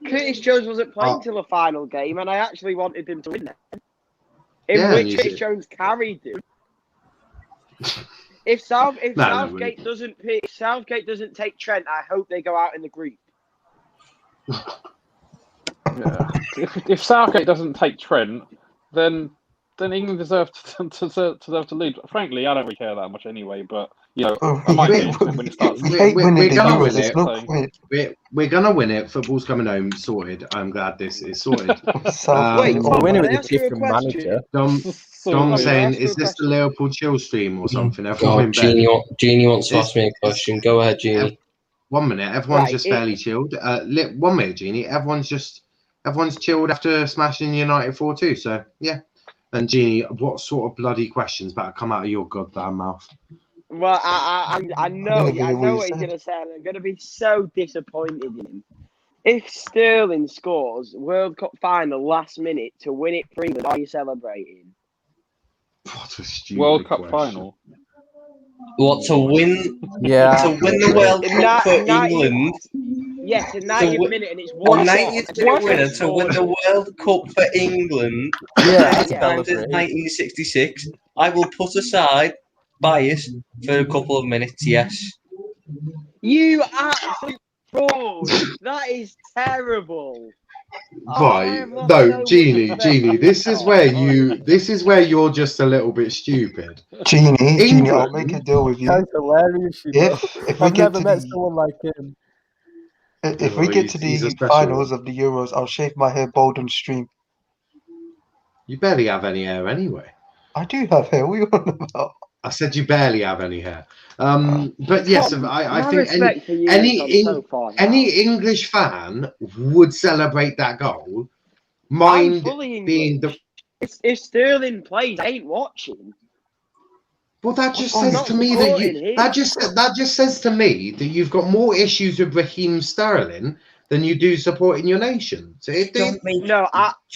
Curtis Jones wasn't playing till the final game, and I actually wanted him to win that. Yeah, Which Curtis Jones carried him. If Southgate doesn't take Trent, I hope they go out in the group. Yeah. If Southgate doesn't take Trent, then England deserve to lead. Frankly, I don't really care that much anyway. But I might change when it starts. We're gonna win There's it. no point. We're gonna win it. Football's coming home. Sorted. I'm glad this is sorted. Wait, We'll Tom, win it can I with a ask you a different question? manager. Dom saying, ask you is a this the question? Liverpool chill stream or something? Everyone in bed. Genie wants to ask me a question. Go ahead, Genie. 1 minute. Everyone's Right, just fairly chilled. 1 minute, Genie. Everyone's chilled after smashing United 4-2. So yeah. And Genie, what sort of bloody questions better come out of your goddamn mouth? Well, I know what he's said. going to say, and I'm going to be so disappointed in him. If Sterling scores World Cup final last minute to win it for England, are you celebrating? What a stupid World Cup question. final. What to win? Yeah. To win the World Cup for 90 England. Yes, a 90th minute, and it's A 1-1. 90th winner to win the World Cup for England. Yeah, Next time since 1966. I will put aside bias for a couple of minutes. Yes. You absolute fraud! That is terrible. Right. No, Genie, this is where you're just a little bit stupid. Genie, I'll make a deal with you. That's hilarious. If we I've get never to met the someone like him. if we get to he's a the special finals of the Euros, I'll shave my hair bald and stream. You barely have any hair anyway. I do have hair. What are you on about? I said you barely have any hair. But yes, I think any English fan would celebrate that goal. Mind being the. If Sterling plays, I ain't watching. Well, that just says to me that just says to me that you've got more issues with Raheem Sterling than you do supporting your nation. So if they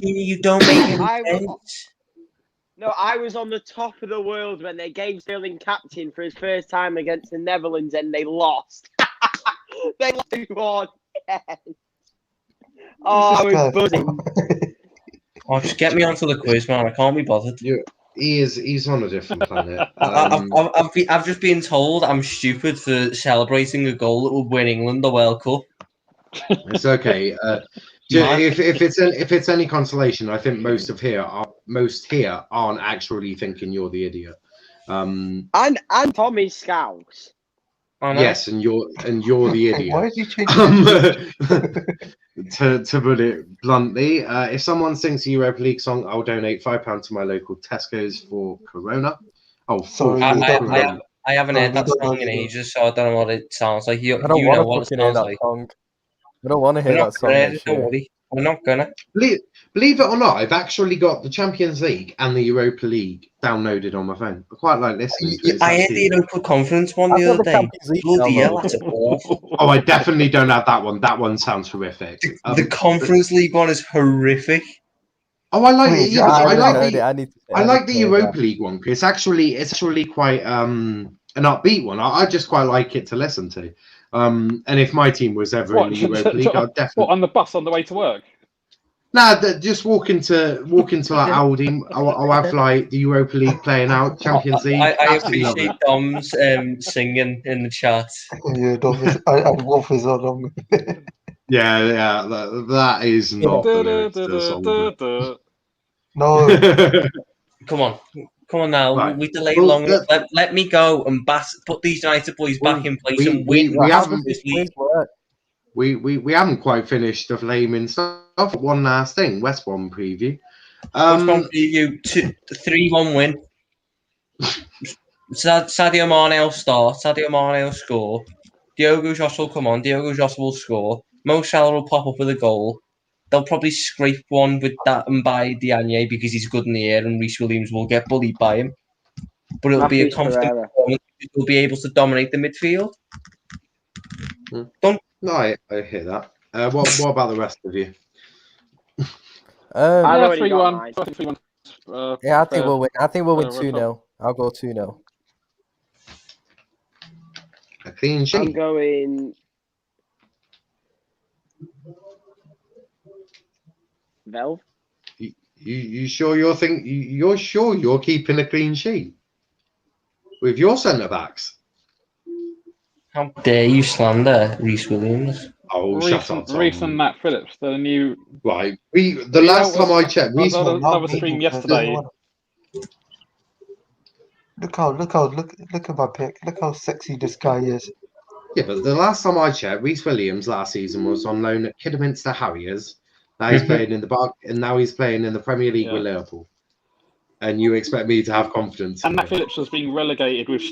you don't make any sense. No, I was on the top of the world when they gave Sterling captain for his first time against the Netherlands, and they lost. They lost 2-1. Oh, I was buzzing. Oh, just get me onto the quiz, man. I can't be bothered. He's on a different planet. I've just been told I'm stupid for celebrating a goal that will win England the World Cup. It's okay. If it's any consolation, I think most here aren't actually thinking you're the idiot. And Tommy's Scouse. Yes, and you're the idiot. Why did you change to put it bluntly, if someone sings a Europa League song, I'll donate £5 to my local Tesco's for Corona. Oh, sorry, I haven't heard that song in ages, so I don't know what it sounds like. I don't want to hear that song. I don't want to hear that song. Don't worry. We're not gonna. Believe it or not, I've actually got the Champions League and the Europa League downloaded on my phone. I quite like listening to it. I had the Europa Conference one I've the got other the day. Champions League Bloody hell, downloaded. that's awful. Oh, I definitely don't have that one. That one sounds horrific. The Conference League one is horrific. Oh, I like Wait, it. Yeah, I I haven't like heard the it. I like the Europa League one because it's actually quite an upbeat one. I just quite like it to listen to. And if my team was ever in the Europa League, I'd definitely. What, on the bus on the way to work? Nah, just walk into like Aldi. I'll have like the Europa League playing out, Champions League. I Absolutely love appreciate it. Dom's singing in the chat. Yeah, I Wolf is all on. Yeah, that is not the lyrics to the song. No, Come on now. Right. We delayed Well, long enough. Let me go and put these United boys back in place and win. we haven't this league. we haven't quite finished the flaming stuff. One last thing, West Brom preview. West Brom preview 3-1 win. Sadio Mane will start. Sadio Mane will score. Diogo Jota will come on. Diogo Jota will score. Mo Salah will pop up with a goal. They'll probably scrape one with that and by Diagne because he's good in the air, and Rhys Williams will get bullied by him. But it'll be a confident performance. We'll be able to dominate the midfield. No, I hear that. What about the rest of you? I've Yeah, already got mine. 3-1. Yeah, I think we'll win. I think we'll win West 2-0. I'll go 2-0. A clean I'm sheet. going. Velv. You sure you're sure you're keeping a clean sheet with your centre backs? How dare you slander Rhys Williams? Oh, shut up, Tom. Rhys and Nat Phillips, the new. Right. The last time I checked, Rhys was was another stream yesterday. Look at my pick. Look how sexy this guy is. Yeah, but the last time I checked, Rhys Williams last season was on loan at Kidderminster Harriers. Now he's playing in the Bark, and now he's playing in the Premier League with Liverpool. And you expect me to have confidence? And Nat Phillips was being relegated with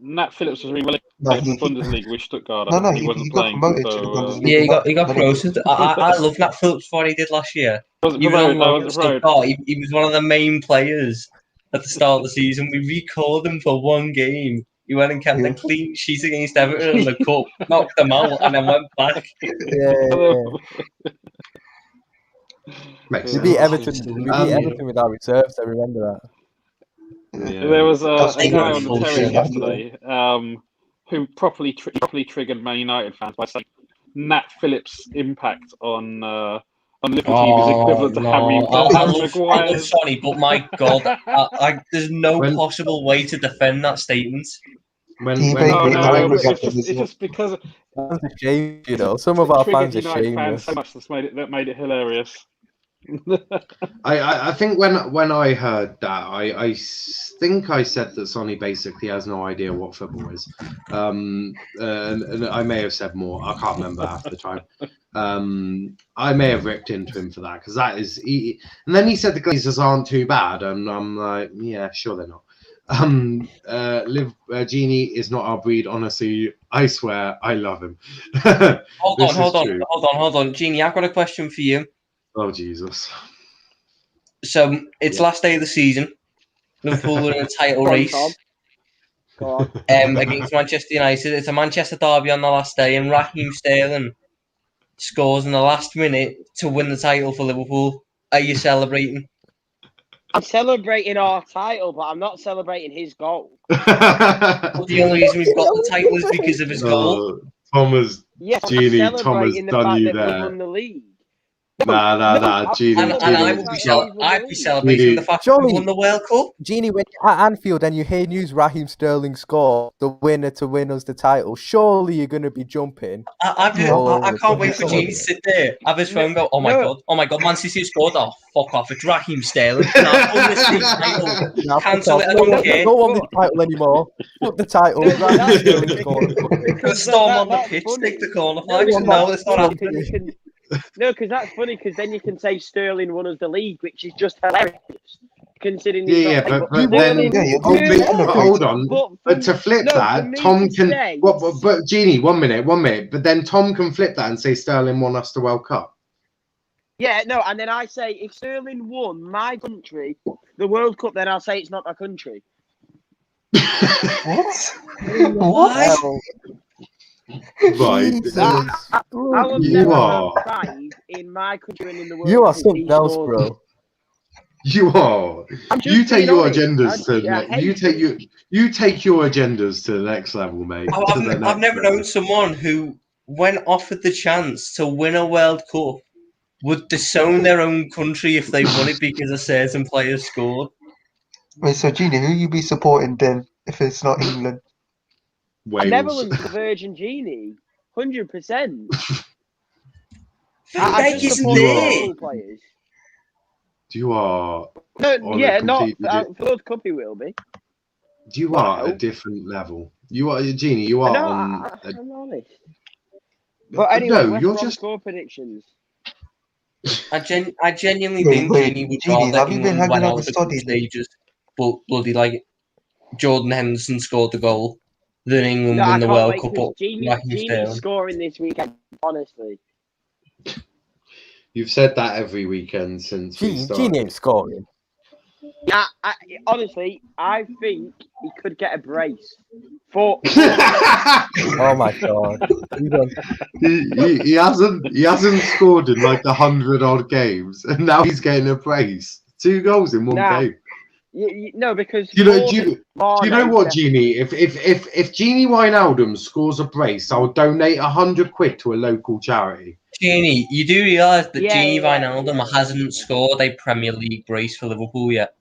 Nat Phillips was being relegated to the Bundesliga with Stuttgart. He wasn't got playing. promoted to the Bundesliga. Yeah, he got promoted. I love Nat Phillips for what he did last year. He was one of the main players at the start of the season. We recalled him for one game. He went and kept a clean sheet against Everton in the cup, knocked them out, and then went back. We beat Everton. We beat Everton with our reserves. I remember that. Yeah. There was a guy on the terrace yesterday who properly triggered Man United fans by saying Nat Phillips' impact on Liverpool team is equivalent to Harry Maguire. Sorry, but my God, there's no possible way to defend that statement. It's just because it's a shame, you know. Some of our fans are shameless. So much that made it hilarious. I think when I heard that, I think I said that Sonny basically has no idea what football is, and I may have said more. I can't remember half the time. I may have ripped into him for that because that is. And then he said the Glazers aren't too bad, and I'm like, yeah, sure they're not. Genie is not our breed. Honestly, I swear, I love him. Hold on, Genie. I've got a question for you. Oh Jesus! So it's last day of the season. Liverpool are in a title race against Manchester United. It's a Manchester derby on the last day, and Raheem Sterling scores in the last minute to win the title for Liverpool. Are you celebrating? I'm celebrating our title, but I'm not celebrating his goal. The only reason we've got the title is because of his goal. Thomas, Genie, I'm Thomas celebrating the done fact you that there. we won the league. Nah, Genie. I'd be celebrating the fact that we won the World Cup. Genie, when you're at Anfield and you hear news Raheem Sterling scored the winner to win us the title, surely you're going to be jumping. I can't wait for Genie to sit there, have his phone go, oh my God, Man City scored. Oh, fuck off, it's Raheem Sterling. Cancel it, I don't care. I don't want this title anymore. Fuck the title. Raheem Sterling scored. Storm on the pitch, take the corner flags. No, it's not happening. No, because that's funny. Because then you can say Sterling won us the league, which is just hilarious. Considering hold on. But to flip that, Tom can. But Genie, one minute. But then Tom can flip that and say Sterling won us the World Cup. Yeah, no, and then I say if Sterling won my country the World Cup, then I'll say it's not my country. What? Why? Well, Right. Jesus. I will You never are. have pride in my country and in the World You are Cup if he something else, scores. bro. You are. I'm You just take being your honest. agendas to the I next. You hate take it. you take your agendas to the next level, mate. To the I've next never level. known someone who, when offered the chance to win a World Cup, would disown their own country if they won it because a certain player scored. Wait, so Genie, who you be supporting then if it's not England? Wales. Netherlands, the Virgin Genie, 100%. Van I Dijk just isn't support the there. Liverpool players. You are. No, On yeah, a not completely for World Cup he will be. You Well, I are a hope. different level. You are, Genie. You are No, on. I'm honest. But anyway, no, West you're Brom just. score predictions. I genuinely Wait, think Genie would Genie, rather have you been England hanging went out out with the group Soddy then? stages, but bloody like Jordan Henderson scored the goal, than England No, I win the can't World wait Cup. because But Genie's Raheem Sterling. scoring this weekend. Honestly, You've said that every weekend since we Genie started. ain't scoring. yeah. Honestly, I think he could get a brace. For Oh my god. he hasn't scored in like 100 odd games, and now he's getting a brace. 2 goals in one Now, game. no, because Do you know Mane what, definitely- Genie? If Genie Wijnaldum scores a brace, I'll donate £100 to a local charity. Genie, you do realise that Yeah, Genie yeah, Wijnaldum yeah. hasn't scored a Premier League brace for Liverpool yet.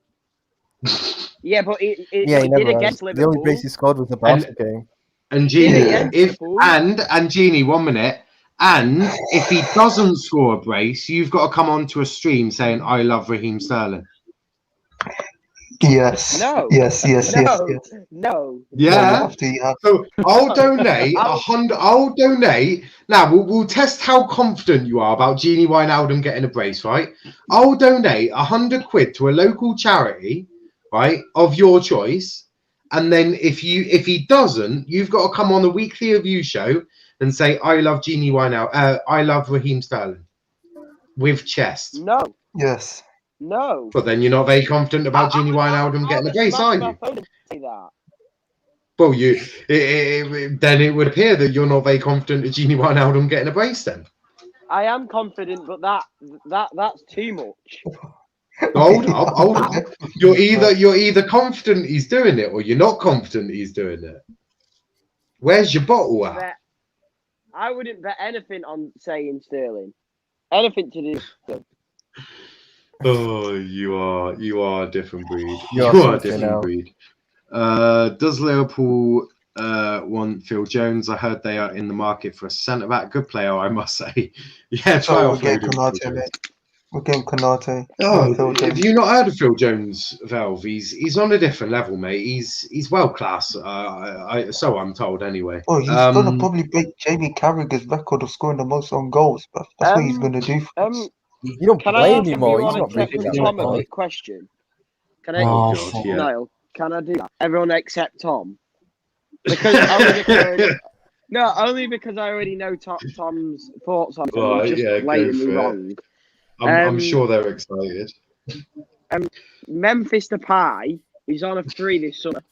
Yeah, but he Yeah, he did never has. against The Liverpool. only brace he scored was the Barca game. And Did Genie, against if Liverpool. and Genie, 1 minute. And if he doesn't score a brace, you've got to come onto a stream saying "I love Raheem Sterling." Yes. No. Yes. No. No, Yeah. you have to. You have to. So I'll donate I'll- 100. I'll donate. Now we'll test how confident you are about Genie Wijnaldum getting a brace, right? I'll donate £100 to a local charity, right, of your choice. And then if he doesn't, you've got to come on the weekly review show and say I love Genie Wijnaldum. I love Raheem Sterling with chest. No. Yes. No. But then you're not very confident about Genie Wijnaldum I'll getting a just brace, smash are my you? phone and say that. Well, then it would appear that you're not very confident of Genie Wijnaldum getting a brace. Then I am confident, but that's too much. hold up. You're either confident he's doing it, or you're not confident he's doing it. Where's your bottle at? I wouldn't bet anything on saying Sterling. Anything to do. Oh, you are a different breed. You are You are a something different else. breed. Does Liverpool want Phil Jones? I heard they are in the market for a centre back. Good player, I must say. Yeah, try So we're getting offloading Phil Konate, Jones. mate. We're getting Konate. Oh, Phil have Jones. you not heard of Phil Jones, Velv? He's on a different level, mate. He's world class. So I'm told, anyway. Well, he's gonna probably break Jamie Carragher's record of scoring the most on goals, but that's what he's gonna do for us. You don't Can I play ask anymore. He's everyone not except breaking for that Tom a record. quick question? Can I, Oh, God, fuck. yeah. Niall, can I do that? Everyone except Tom, because only because I already know Tom's thoughts on it. Right, He's just yeah, go blatantly for it. wrong. I'm sure they're excited. Memphis Depay, he's on a free this summer.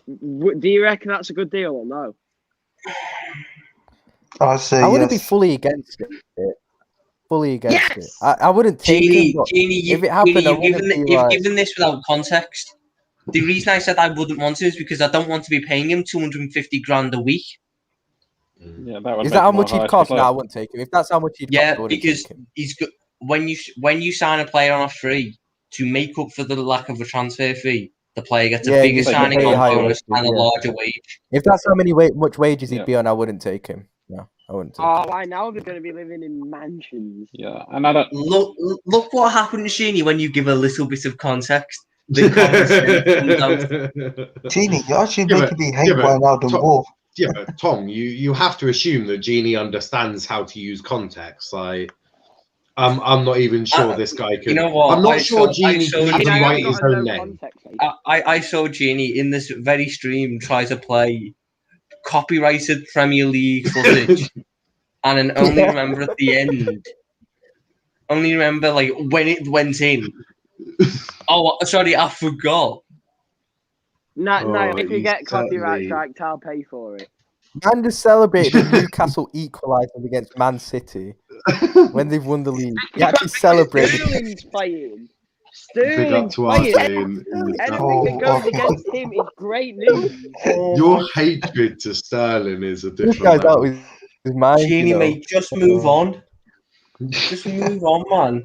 Do you reckon that's a good deal or no? I say I wouldn't be yes. fully against it. Fully against it. Yes! I wouldn't take him, but Genie, if it happened, I wouldn't be you've like... given this without context. The reason I said I wouldn't want to is because I don't want to be paying him 250 grand a week. Yeah, that would Is make that how him much our he'd highest cost? player. No, I wouldn't take him. If that's how much he'd cost, I Yeah, wouldn't because take him. he's good when you sign a player on a free to make up for the lack of a transfer fee. The player gets a Yeah, bigger you signing pay on higher bonus wages, and a yeah. larger wage. If that's how much wages he'd Yeah. be on, I wouldn't take him. No, I wouldn't take him. Oh, why now they're going to be living in mansions? Yeah, and I don't. Look what happens, Sheeny, when you give a little bit of context. The common sense comes out. Genie, you're actually Yeah, making me hate yeah, but Wijnaldum Tom- more. Yeah, but Tom, you have to assume that Genie understands how to use context. Like, I'm not even sure this guy can. You know what? I'm not sure Genie can I mean, even I write haven't his got own no name. context. Mate. I saw Genie in this very stream try to play copyrighted Premier League footage, and then only remember at the end only remember like when it went in. Oh, sorry, I forgot. No, if you you get copyright certainly- strikes, I'll pay for it. Man just celebrated the Newcastle equalisers against Man City when they've won the league. He actually celebrated. Sterling's playing. Big up Sterling's to RJ playing. in the chat. Anything that goes against him is great news. Your hatred to Sterling is a This different guy's out level. with his mind. Genie, you know. mate, just move on. Just move on, man.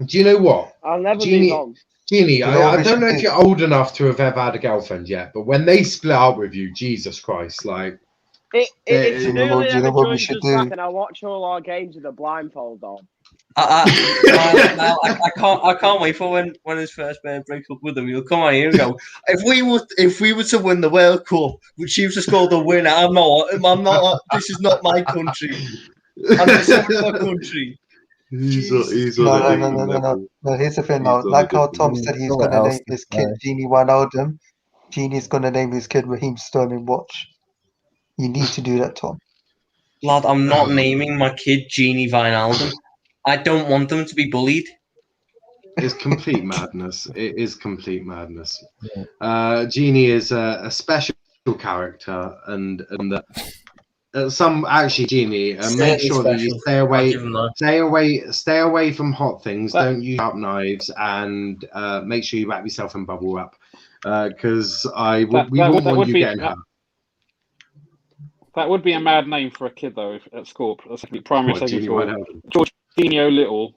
Do you know what? I'll never Genie- move on. Jeannie, You know what I we don't should know do? if you're old enough to have ever had a girlfriend yet, but when they split up with you, Jesus Christ, like, If Do you Sterling know ever what we joins should us back do? and I watch all our games with a blindfold on. I can't wait for when his first man breaks up with him. He'll come on here and go, if we were to win the World Cup, we choose to score the winner. I'm not. This is not my country. I'm the son of my country. he's on a different level. No, here's the thing He's now. on a Like how different Tom level. said he's What going to else name to his kid say? Genie Wijnaldum, Genie's going to name his kid Raheem Sterling. Watch. You need to do that, Tom. Lad, I'm not naming my kid Genie Wijnaldum. I don't want them to be bullied. It's complete madness. It is complete madness. Genie is a special character, and some actually Genie. Make Certainly sure that you special. stay I'll away. give him that. Stay away from hot things. But- Don't use sharp knives, and make sure you wrap yourself in bubble wrap, because we That wouldn't want would you be getting hurt. that would be a mad name for a kid though at school. That's like primary What, secondary Genie school. Wijnaldum? Jorginho Little.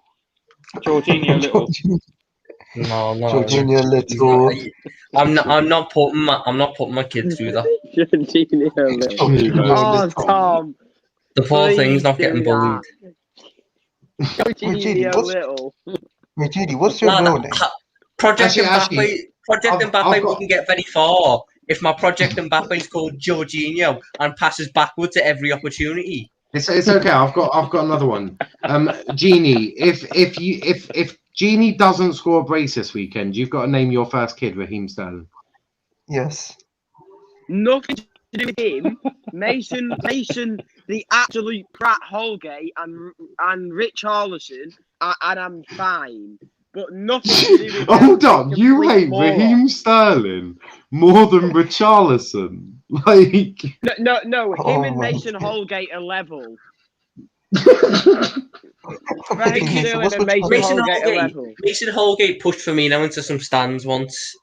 Jorginho Little. No. Jorginho Little. I'm not putting my kid through that. Jorginho Little. Jorginho Oh, Little. Tom. The poor Please thing's not do getting bullied. that. Jorginho what's- Little. Genie, what's your Lad, real name? Project Actually, Project I've Mbappe got- wouldn't get very far if my Project Mbappe is called Jorginho and passes backwards at every opportunity. It's okay. I've got another one. Genie, if Genie doesn't score a brace this weekend, you've got to name your first kid Raheem Sterling. Yes. Nothing to do with him. Mason, the absolute Pratt Holgate and Rich Harlison, and I'm fine. But nothing to do with them. Hold on, you Complete hate moron. Raheem Sterling more than Richarlison. Like, No, him Oh and my Mason God. Holgate are level. Okay, Raheem so Sterling what's and Mason Mason Holgate are Holgate, level. Mason Holgate pushed Firmino into some stands once.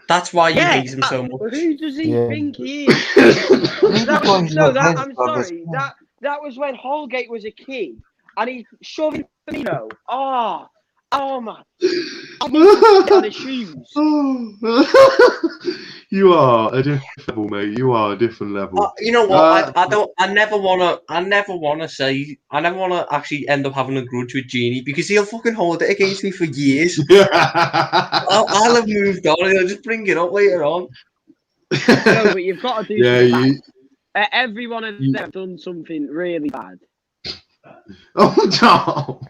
That's why you hate him so much. Who does he Yeah. think he is? I'm sorry. That was when Holgate was a kid, and he's shoving Firmino. Oh my! On his shoes. You are a different level, mate. You are a different level. You know what? I never wanna actually end up having a grudge with Genie because he'll fucking hold it against me for years. I'll have moved on and he'll just bring it up later on. No, but you've got to do Yeah, something bad. Every one of them have done something really bad. Oh no!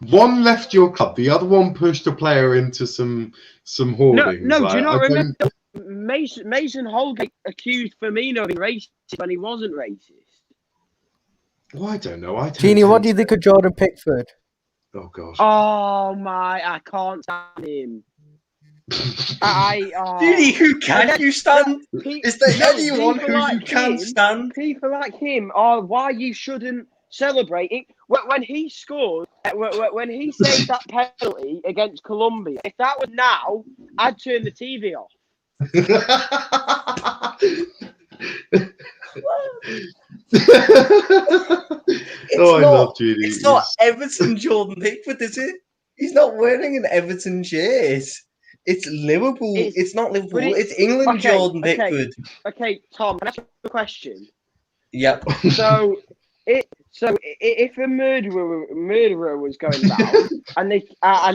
One left your club. The other one pushed a player into some hoardings. No, do you not I don't- remember Mason Holgate accused Firmino of being racist when he wasn't racist? Well, I don't know. I don't Genie, what think do you think of Jordan Pickford? so. Oh gosh. Oh my! I can't stand him. Genie, who can you stand? Is there anyone people who like you can him- stand? People like him are why you shouldn't celebrate it. When he scored, when he saved that penalty against Colombia, if that was now, I'd turn the TV off. I love Genie. It's not Everton Jordan Pickford, is it? He's not wearing an Everton shirt. It's Liverpool. It's not Liverpool. It's England okay, Jordan okay. Pickford. Okay, Tom, can I ask you a question? Yep. So if a murderer was going down and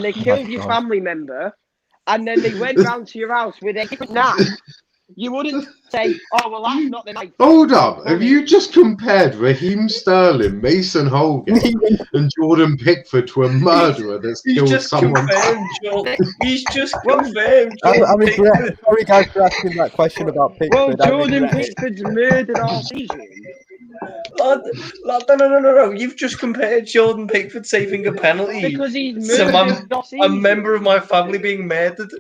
they killed your God. family member, and then they went round to your house with a knife, you wouldn't say, "Oh well, that's not the knife." Hold up. Have you just compared Raheem Sterling, Mason Holgate, and Jordan Pickford to a murderer that's He's killed just someone? confirmed. He's just confirmed. I'm Jordan regret. Pickford. Sorry, guys, for asking that question about Well, Pickford. I Jordan regret it. Pickford's murdered our season. No. You've just compared Jordan Pickford saving a penalty Because he's to murdered the a season. member of my family being murdered.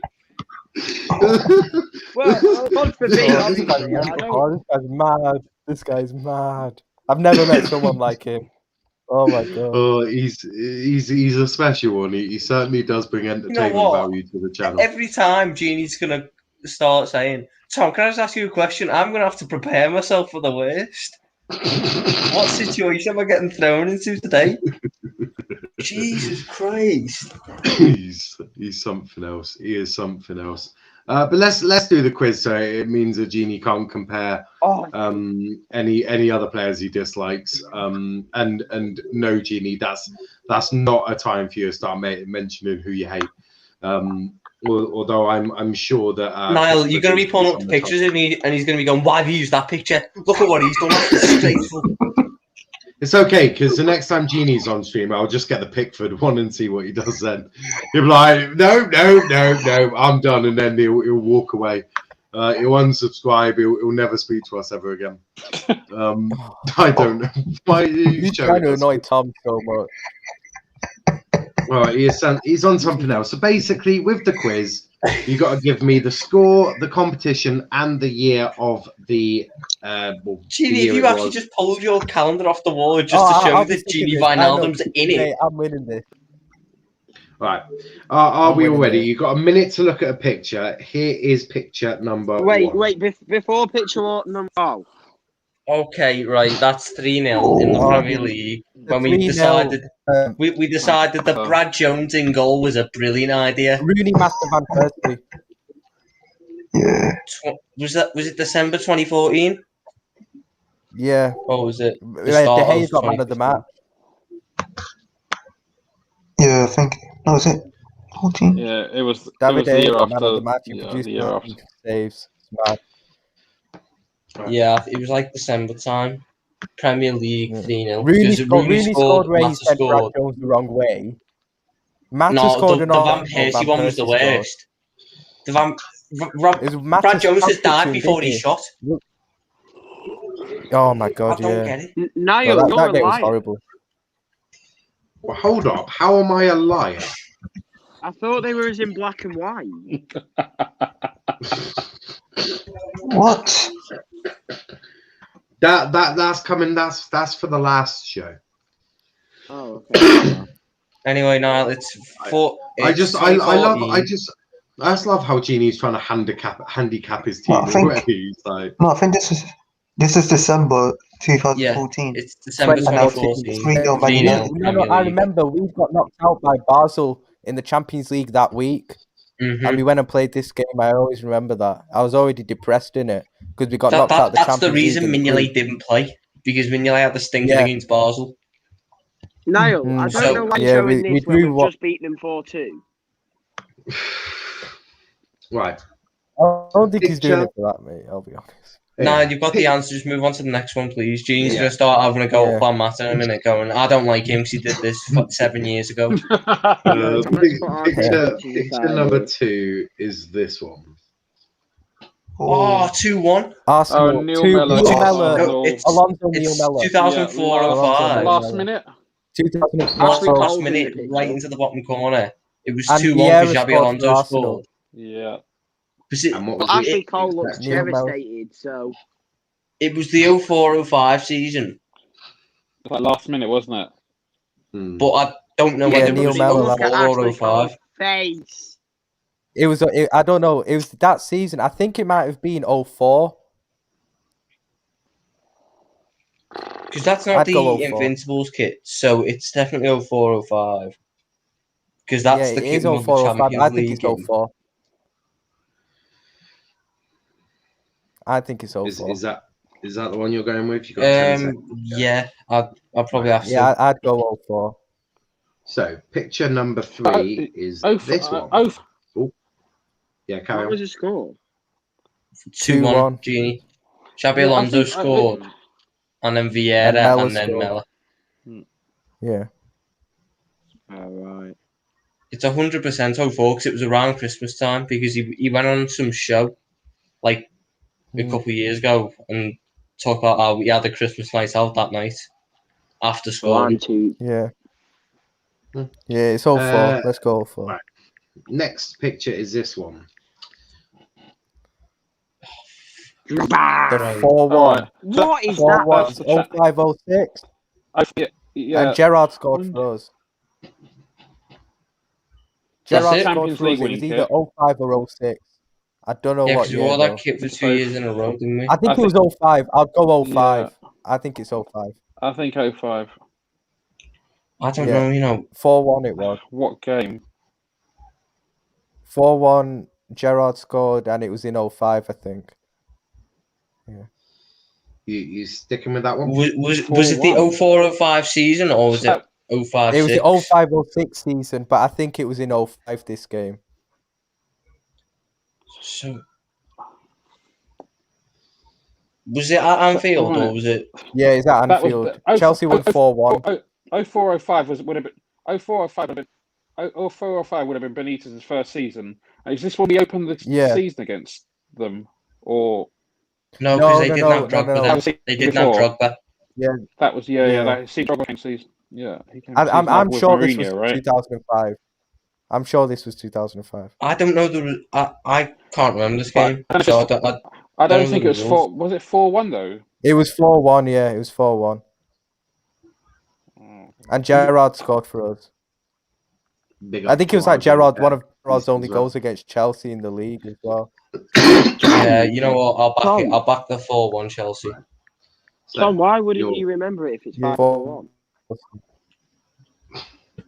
Well, God forbid. Oh, this guy's obviously, I mental. don't. Oh, this guy's mad. This guy's mad. I've never met someone like him. Oh my god. Oh, he's a special one. He certainly does bring entertainment what? value to the channel. Every time Jeannie's gonna start saying, "Tom, can I just ask you a question?" I'm gonna have to prepare myself for the worst. What situation am I getting thrown into today? Jesus Christ! he's something else. He is something else. But let's do the quiz. So it means that Genie can't compare any other players he dislikes. And no, Genie, that's not a time for you to start mentioning who you hate. Although I'm sure that Niall, you're going to be pulling up the pictures and he's going to be going, "Why have you used that picture? Look at what he's done." That's disgraceful. It's okay, because the next time Genie's on stream, I'll just get the Pickford one and see what he does then. He'll be like, no, I'm done. And then he'll walk away. He'll unsubscribe. He'll never speak to us ever again. I don't know. Why are you trying to annoy Tom so much? Well, he's on something else. So basically, with the quiz, you got to give me the score, the competition, and the year of the. Genie, if you actually just pulled your calendar off the wall just to show that Genie Wijnaldum's in it. I'm winning this. Right. Are we all ready? You've got a minute to look at a picture. Here is picture number one. Wait, before picture number one. Okay, right. That's 3-0 in the Premier League. When we decided, we decided that Brad Jones in goal was a brilliant idea. Rooney, Master Van Persie. Yeah. Was it December 2014? Yeah. Or was it? De Gea's got man of the match. Yeah, I think. No, was it 14? Yeah, it was. David the year man after. of the match. He Yeah, produced the year after. saves. It's mad. Yeah, it was like December time. Premier League 3-0. Rooney scored where he said Brad Jones the wrong way. Mata scored the Van Persie one was the worst. Brad Jones had died before he shot. Oh my god, I don't get it. Niall, that game was horrible. Well, hold up. How am I a liar? I thought they were as in black and white. What? That's coming. That's for the last show. Oh, okay. Anyway, Niall, I just love how Genie's trying to handicap his team. No, I think this is December 2014. Yeah, it's December 2014. No, I remember we got knocked out by Basel in the Champions League that week. Mm-hmm. And we went and played this game. I always remember that. I was already depressed in it because we got knocked out the Champions League. That's the reason Mignolet didn't play, because Mignolet had the stinker against Basel. Niall, I don't know why you're showing this when we've just beaten them 4-2. Right. I don't think he's doing it for that, mate. I'll be honest. No, you've got the answer. Just move on to the next one, please. Genie's going to start having a go up on Matt in a minute, going, "I don't like him because he did this 7 years ago." Picture number 2 is this one. Oh, 2-1. Arsenal. Neil Mellor. Alonso Neil Mellor. 2004-05. Last minute. 2004. Last minute, right into the bottom corner. It was 2-1 because Xabi Alonso scored. Yeah. Ashley Cole looks devastated, so... It was the 04-05 season. It was like last minute, wasn't it? But I don't know whether it was 04 or 05. Face. It was, I don't know, it was that season. I think it might have been 04. Because that's not the Invincibles kit, so it's definitely 04-05. Because that's the kit with the Champions I think League. It's 04. I think it's 04. Is that the one you're going with? You got 10 seconds. Yeah, I'll probably have to. Yeah, I'd go 04. So, picture number 3 is this one. Oh, yeah, carry on. What was the score? 2-1, Genie. Xabi Alonso scored. And then Vieira and then Mellor. Yeah. Alright. It's 100% 04 because it was around Christmas time, because he went on some show like a couple of years ago, and talk about how we had a Christmas night out that night after scoring. Yeah. Hmm. Yeah, it's all four. Let's go all four. Right. Next picture is this one. The Right. 4-1. What is 4-1. that? 05-06. Yeah. And Gerrard scored for us. That's Gerrard it? scored Champions for us. League It was winning either kit. 05 or 06. I don't know Yeah, what because we year wore that though. kit for 2 So- years in a row, didn't we? I think I it was think- 05. I'll go 05. Yeah. I think it's 05. I think 05. I don't Yeah. know, you know. 4-1 it was. What game? 4-1 Gerrard scored and it was in 05, I think. You sticking with that one? Was it the 4-1. 04-05 season or was it 05-06? It was the 05-06 season, but I think it was in 05 this game. So, was it at Anfield or was it? Yeah, it's at That was Anfield. the- Chelsea won 4-1. 04-05 would have been 04-05 would have been 04-05 would have been Benitez's first season. Is this when we opened the Yeah. season against them, or No, No, because they no, didn't no, have Drogba no, no. then. That was They didn't have before. Drogba. that was Yeah. that see Drogba came season? Yeah, he came I'm season with sure this Mourinho, was right? 2005. I'm sure this was 2005. I don't know I can't remember this But game. I don't So know if I don't don't know think the it was results. 4. Was it 4-1 though? It was 4-1, yeah, it was 4-1. And Gerrard scored for us. Big I up think to it was like our Gerrard, game, one of Gerrard's as only well. goals against Chelsea in the league as well. Yeah, you know what? I'll back it. Tom. I'll back the 4-1 Chelsea. So, Tom, why wouldn't you're- you remember it if it's Yeah. 5-1?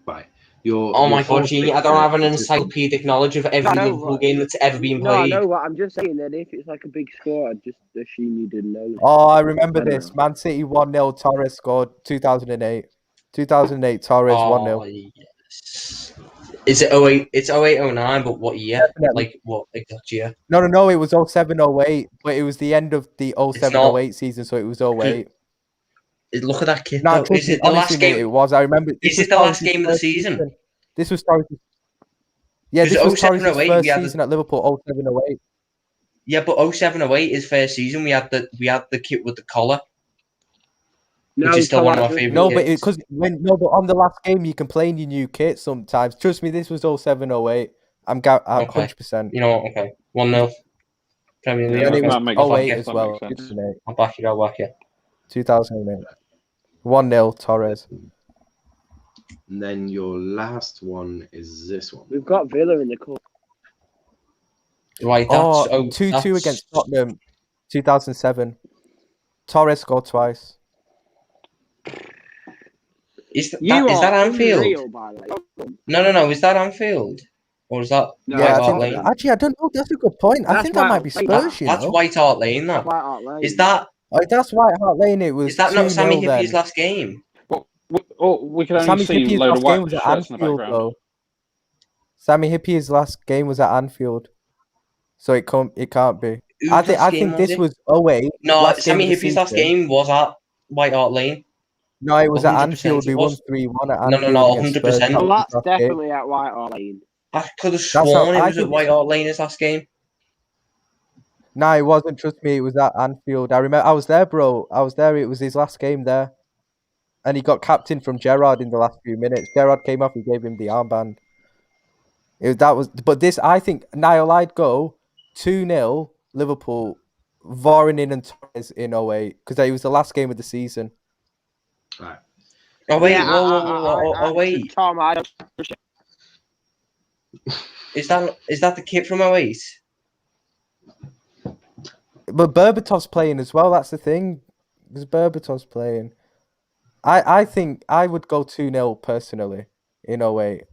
Right. Your, Oh your my god, fourth Genie, I picture don't have an is this one. encyclopedic knowledge of every I know, Liverpool right. game that's ever been No, I played. know what I'm just saying. Then if it's like a big score, I'd just assume you didn't know. Oh, I remember I don't this. know. Man City 1-0, Torres scored 2008. 2008, Torres 1-0. Yes. Is it 08? It's 08-09, but what year? Definitely. Like, what exact year? No, it was 07-08, but it was the end of the It's not. 07-08 season, so it was 08. Look at that kit, No, though. trust Is me, it the honestly, last mate, game? it was. I remember. Is it the last game of the season? This was Torres'. Yeah, this Because was Torres' 07-08, first we had season at Liverpool. 07-08. Yeah, but 07-08 is first season. We had the kit with the collar, No, which is still Tom, one of I our just- favourite No, but kits. but on the last game you can play in your new kit sometimes. Trust me, this was 07-08. I'm 100%. You know what? Okay, 1-0. Premier League. And it okay. was That makes 08 sense. as That well. makes sense. 2008. I'll back it. I'll back it. 2008. 1-0 Torres. And then your last one is this one. We've got Villa in the cup. Right, Oh, that's 2-2 that's- against Tottenham. 2007. Torres scored twice. Is that You is that are Anfield? unreal, by the way. No. Is that Anfield? Or is that No, White Yeah, I Hart think. Lane? Actually, I don't know. That's a good point. I That's think that might be White Hart Lane. Spurs. You That's know. White Hart Lane. That White Hart Lane. is that. Oh, that's White Hart Lane. It was Is that not 2-0 Sammy then. Hippie's last game? We can only Sammy see a Hippie's load last of white game was at shirts in the Anfield, background. though. Sammy Hippie's last game was at Anfield, so it can't be. Whose I last game think this it? was 08. No, last game Sammy of the Hippie's last season. game was at White Hart Lane. No, it was at 100% Anfield. it We won was. 3-1 at No, Anfield. against 100%. Spurs. Well, That was that's his last game. definitely at White Hart Lane. I could have how sworn it I was at think White Hart Lane his last game. No, it wasn't. Trust me, it was at Anfield. I remember. I was there, bro. I was there. It was his last game there, and he got captain from Gerrard in the last few minutes. Gerrard came off. He gave him the armband. But this, I think, Niall, I'd go 2-0 Liverpool, Voronin and Torres in 08 because it was the last game of the season. Right. Oh wait, Yeah, oh wait. Tom, I don't. Is that the kit from 08? But Berbatov's playing as well. That's the thing. Because Berbatov's playing. I think I would go 2-0 personally in 08.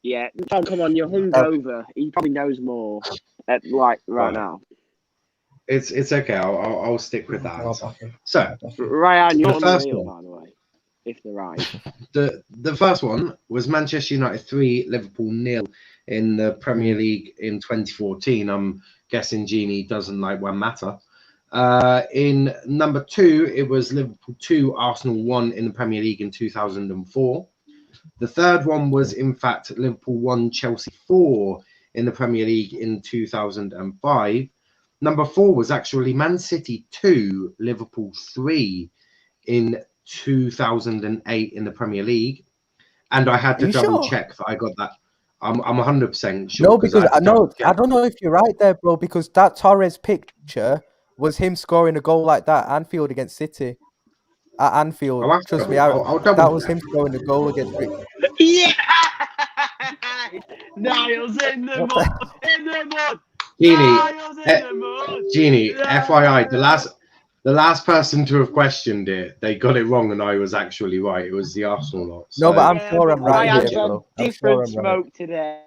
Yeah, Tom, come on, you're hungover. He probably knows more, right now. It's okay. I'll stick with that. I'll back it. So Raiyaan, you're The first unreal, one. by the way. If they're right. the first one was Manchester United 3, Liverpool 0 in the Premier League in 2014. I'm guessing Genie doesn't like one matter. In number 2, it was Liverpool 2, Arsenal 1 in the Premier League in 2004. The third one was, in fact, Liverpool 1, Chelsea 4 in the Premier League in 2005. Number 4 was actually Man City 2, Liverpool 3 in 2008 in the Premier League. And I had Are to you double sure? check that I got that. I'm 100% sure. No, because had to I know double I check. don't know if you're right there, bro. Because that Torres picture was him scoring a goal like that at Anfield against City. At Anfield, I'll trust me, I'll double that was check. him scoring a goal against. Yeah! Niall's in the What mud! the- In the mud! Genie, Niall's in the mud! Genie, FYI, the Niall! last person to have questioned it, they got it wrong, and I was actually right. It was the Arsenal lot. No, So, but I'm Yeah, sure but I'm right Raiyann's here, on bro. I'm sure different I'm right. smoke today.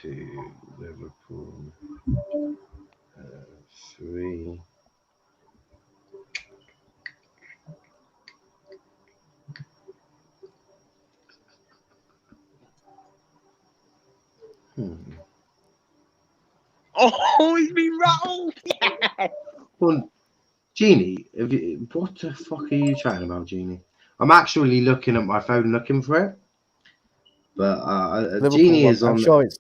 2 Liverpool 3. Oh, he's been rattled! Yeah. Well, Genie, what the fuck are you chatting about, Genie? I'm actually looking at my phone looking for it. But Liverpool Genie one. is I'm on. sure it's.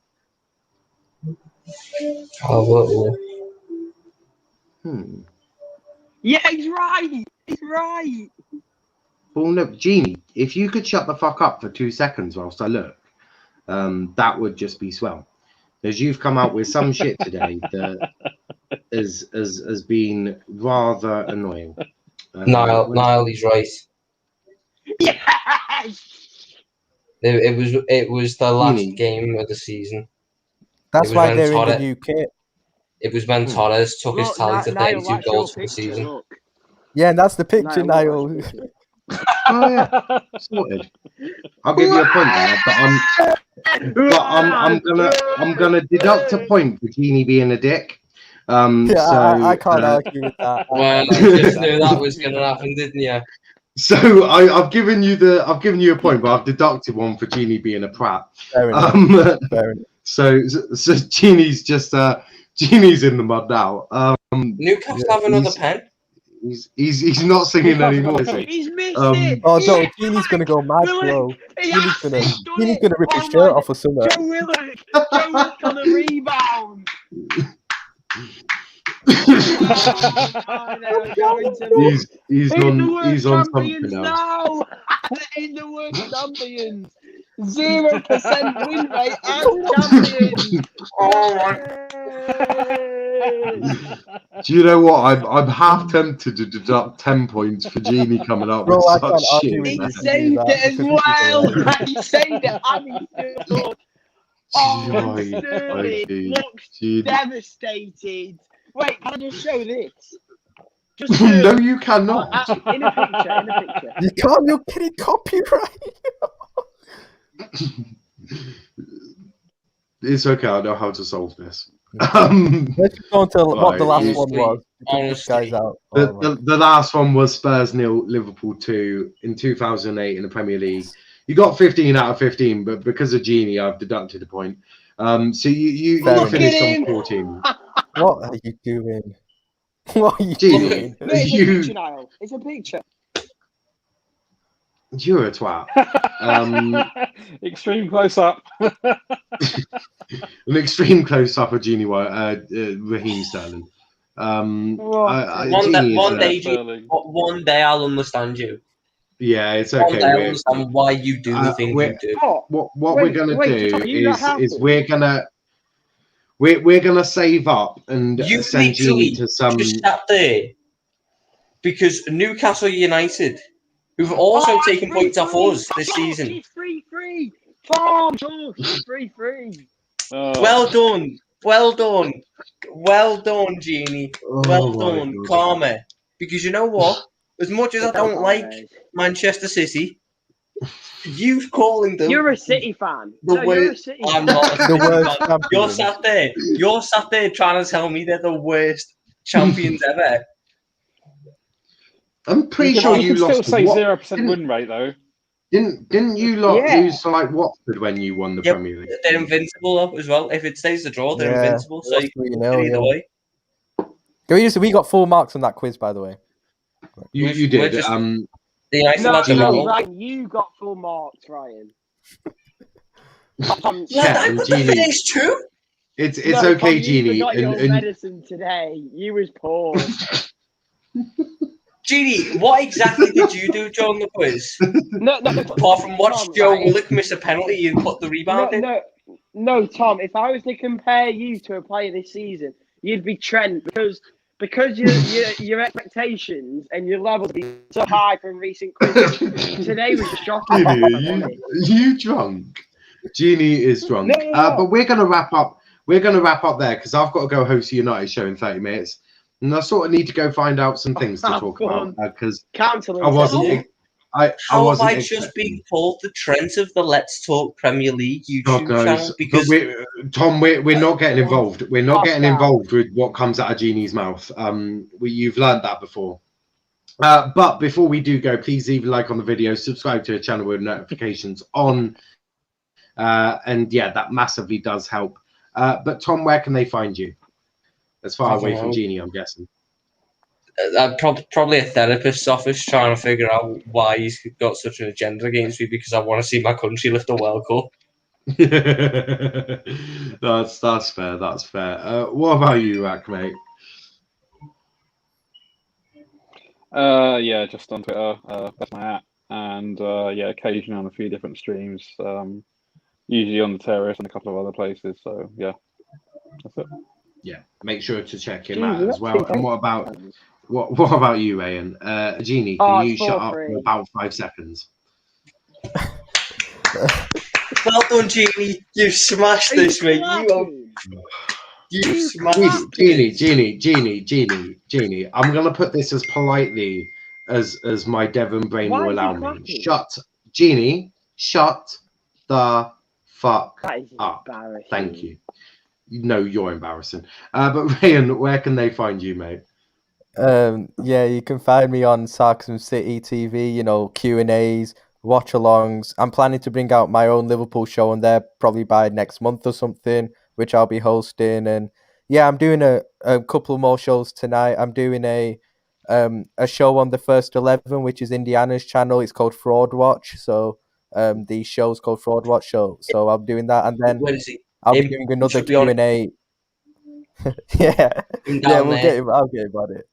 Yeah, he's right! He's right! Well, no, Genie, if you could shut the fuck up for 2 seconds whilst I look, that would just be swell. As you've come out with some shit today that has been rather annoying. Niall, he's right. Yes! It was the last Genie. game of the season. That's was why when they're in the Torres- new kit. It was when Torres took his Look, tally to Niall, 32 that's your goals for the picture, season. look. Yeah, and that's the picture, Niall, Niall. look, that's your picture. Oh yeah, sorted. I'll give you a point there, but I'm gonna deduct a point for Genie being a dick. Yeah, So I can't argue with that. I Well, can't you argue just with knew that. that was going to happen, didn't you? So I've given you a point, but I've deducted one for Genie being a prat. Fair enough. Fair enough. So Genie's just Genie's in the mud now. Newcastle have another pen. He's not singing anymore, is he? He's missed Um, it! Oh no, Yeah! Genie's gonna go mad, bro. He Genie's has gonna done it! rip his Oh shirt my off or something. Joe Willock on a rebound! He's on champions something else. now! In the world champions! 0% win rate as champions! Do you know what? I'm half tempted to deduct 10 points for Genie coming up Bro, with I such can't argue shit. with He you. saved it as well! He saved it and he still Oh, Sterling looks devastated. Wait, can I just show this? Just No, you cannot. in a picture. You can't. You're getting copyright. It's okay. I know how to solve this. Let's go on to what the last Right, one was. Because this guy's out. The last one was Spurs 0, Liverpool 2 in 2008 in the Premier League. You got 15 out of 15, but because of Genie, I've deducted a point. So you finished on 14. What are you doing? What are you Genie, doing? It's a picture, Niall. It's a picture. You're a twat. Extreme close up. An extreme close up of Genie Raheem Sterling. One day I'll understand you. Yeah, it's One okay. day I'll understand why you do the things you do. What we're gonna do is we're gonna save up and You send Genie to some. just sat there because Newcastle United, who've also taken points off us this season. It's 3-3. Farm talk. 3-3. Well done, Genie. Well done, Karma. Because you know what? As much as I don't like Manchester City, you calling them. You're a City fan. You're a City fan. I'm not. The worst champion. You're sat there trying to tell me they're the worst champions ever. I'm pretty sure you can lost. Still say 0% win rate though. Didn't you lose to like Watford when you won the Premier League? They're invincible as well. If it stays a draw, they're invincible. So you can either way. We got 4 marks on that quiz, by the way. You did. You got full marks, Raiyaan. That is true. It's No, okay, Tom, you Genie. forgot your And medicine today. You was poor. Genie, what exactly did you do during the quiz? No, Apart from watch Tom, Joe right, Willock miss a penalty and put the rebound in? No, Tom. If I was to compare you to a player this season, you'd be Trent because your expectations and your levels be so high from recent quizzes. Today was shocking. Genie, are you drunk? Genie is drunk. No. But we're gonna wrap up. We're gonna wrap up there because I've got to go host a United show in 30 minutes, and I sort of need to go find out some things to talk about because I wasn't. I wasn't. How have I just been called the Trent of the Let's Talk Premier League YouTube channel? Because Tom, we're not getting involved. We're not getting involved with what comes out of Genie's mouth. You've learned that before. But before we do go, please leave a like on the video, subscribe to the channel with notifications on, and yeah, that massively does help. But Tom, where can they find you? As far away from Genie, I'm guessing. Probably a therapist's office trying to figure out why he's got such an agenda against me because I want to see my country lift a World Cup. That's fair. That's fair. What about you, Rack, mate? Yeah, just on Twitter. That's my at, and yeah, occasionally on a few different streams. Usually on the Terrace and a couple of other places. So yeah, that's it. Yeah, make sure to check him out as well. And what about you, Raiyaan? Genie, can you shut up for about 5 seconds? Well done, Genie. You smashed this, mate. You smashed Genie. I'm gonna put this as politely as my Devon brain will allow me. Genie, shut the fuck up. Thank you. No, you're embarrassing. But Raiyaan, where can they find you, mate? Yeah, you can find me on Sarcasm City TV, you know, Q&As, watch-alongs. I'm planning to bring out my own Liverpool show on there probably by next month or something, which I'll be hosting. And yeah, I'm doing a couple more shows tonight. I'm doing a show on the First 11, which is Indiana's channel. It's called Fraud Watch. So the show's called Fraud Watch Show. So I'm doing that, and then I'll be doing another Q&A. Yeah, I'll get him on it.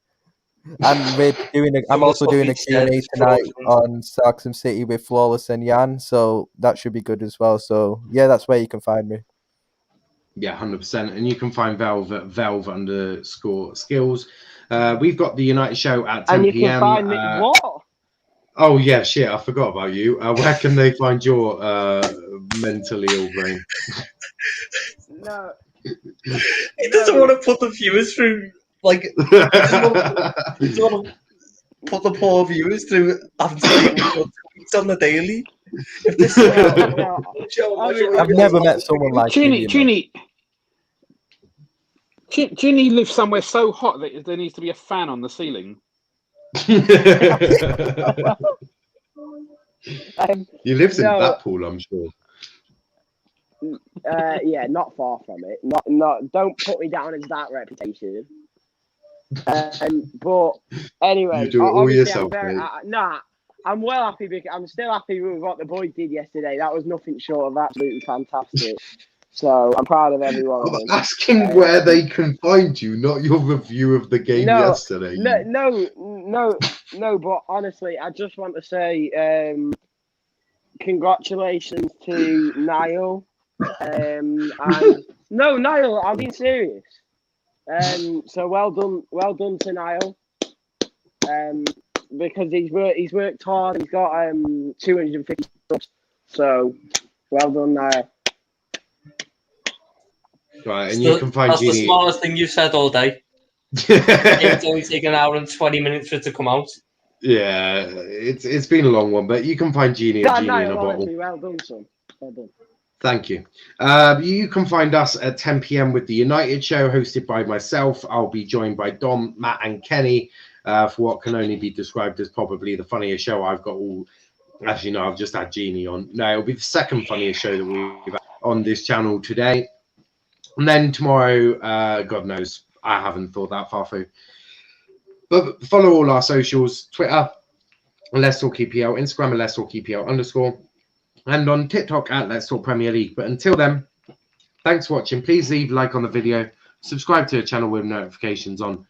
And we're doing I'm also doing a Q&A tonight on Sarcasm City with Flawless and Jan, so that should be good as well. So yeah, that's where you can find me. Yeah, 100%. And you can find Velv at Velv_skills. We've got the United show at 10 and you p.m. Can find me what? Oh yeah, shit, I forgot about you. Where can they find your mentally ill brain? No. He doesn't want to put the viewers through, like, he doesn't want to put the poor viewers through having to deal with your tweets on the daily. If this is I've never met someone like Ginny lives somewhere so hot that there needs to be a fan on the ceiling. He lives in Blackpool, I'm sure. Yeah, not far from it. Not. Don't put me down as that reputation. But anyway, you do it all yourself, mate. I'm well happy because I'm still happy with what the boys did yesterday. That was nothing short of absolutely fantastic. So I'm proud of everyone. I'm asking where they can find you, not your review of the game yesterday. No. But honestly, I just want to say congratulations to Niall. Niall, I'm being serious. So well done to Niall. Because he's worked hard. He's got 250 subs. So well done, Niall. Right, and you can find that's the smartest thing you've said all day. It's only taken an hour and 20 minutes for it to come out. Yeah, it's been a long one, but you can find Genie at Genie in a bottle. Well done, son. Well done. Thank you. You can find us at 10 p.m. with the United show, hosted by myself. I'll be joined by Dom, Matt, and Kenny for what can only be described as probably the funniest show I've got all. Actually, no, I've just had Genie on. No, it'll be the second funniest show that we've had on this channel today. And then tomorrow, God knows, I haven't thought that far through. But follow all our socials: Twitter, Let's Talk EPL, Instagram, and Let's Talk EPL _, and on TikTok at Let's Talk Premier League. But until then, Thanks for watching. Please leave a like on the video. Subscribe to the channel with notifications on.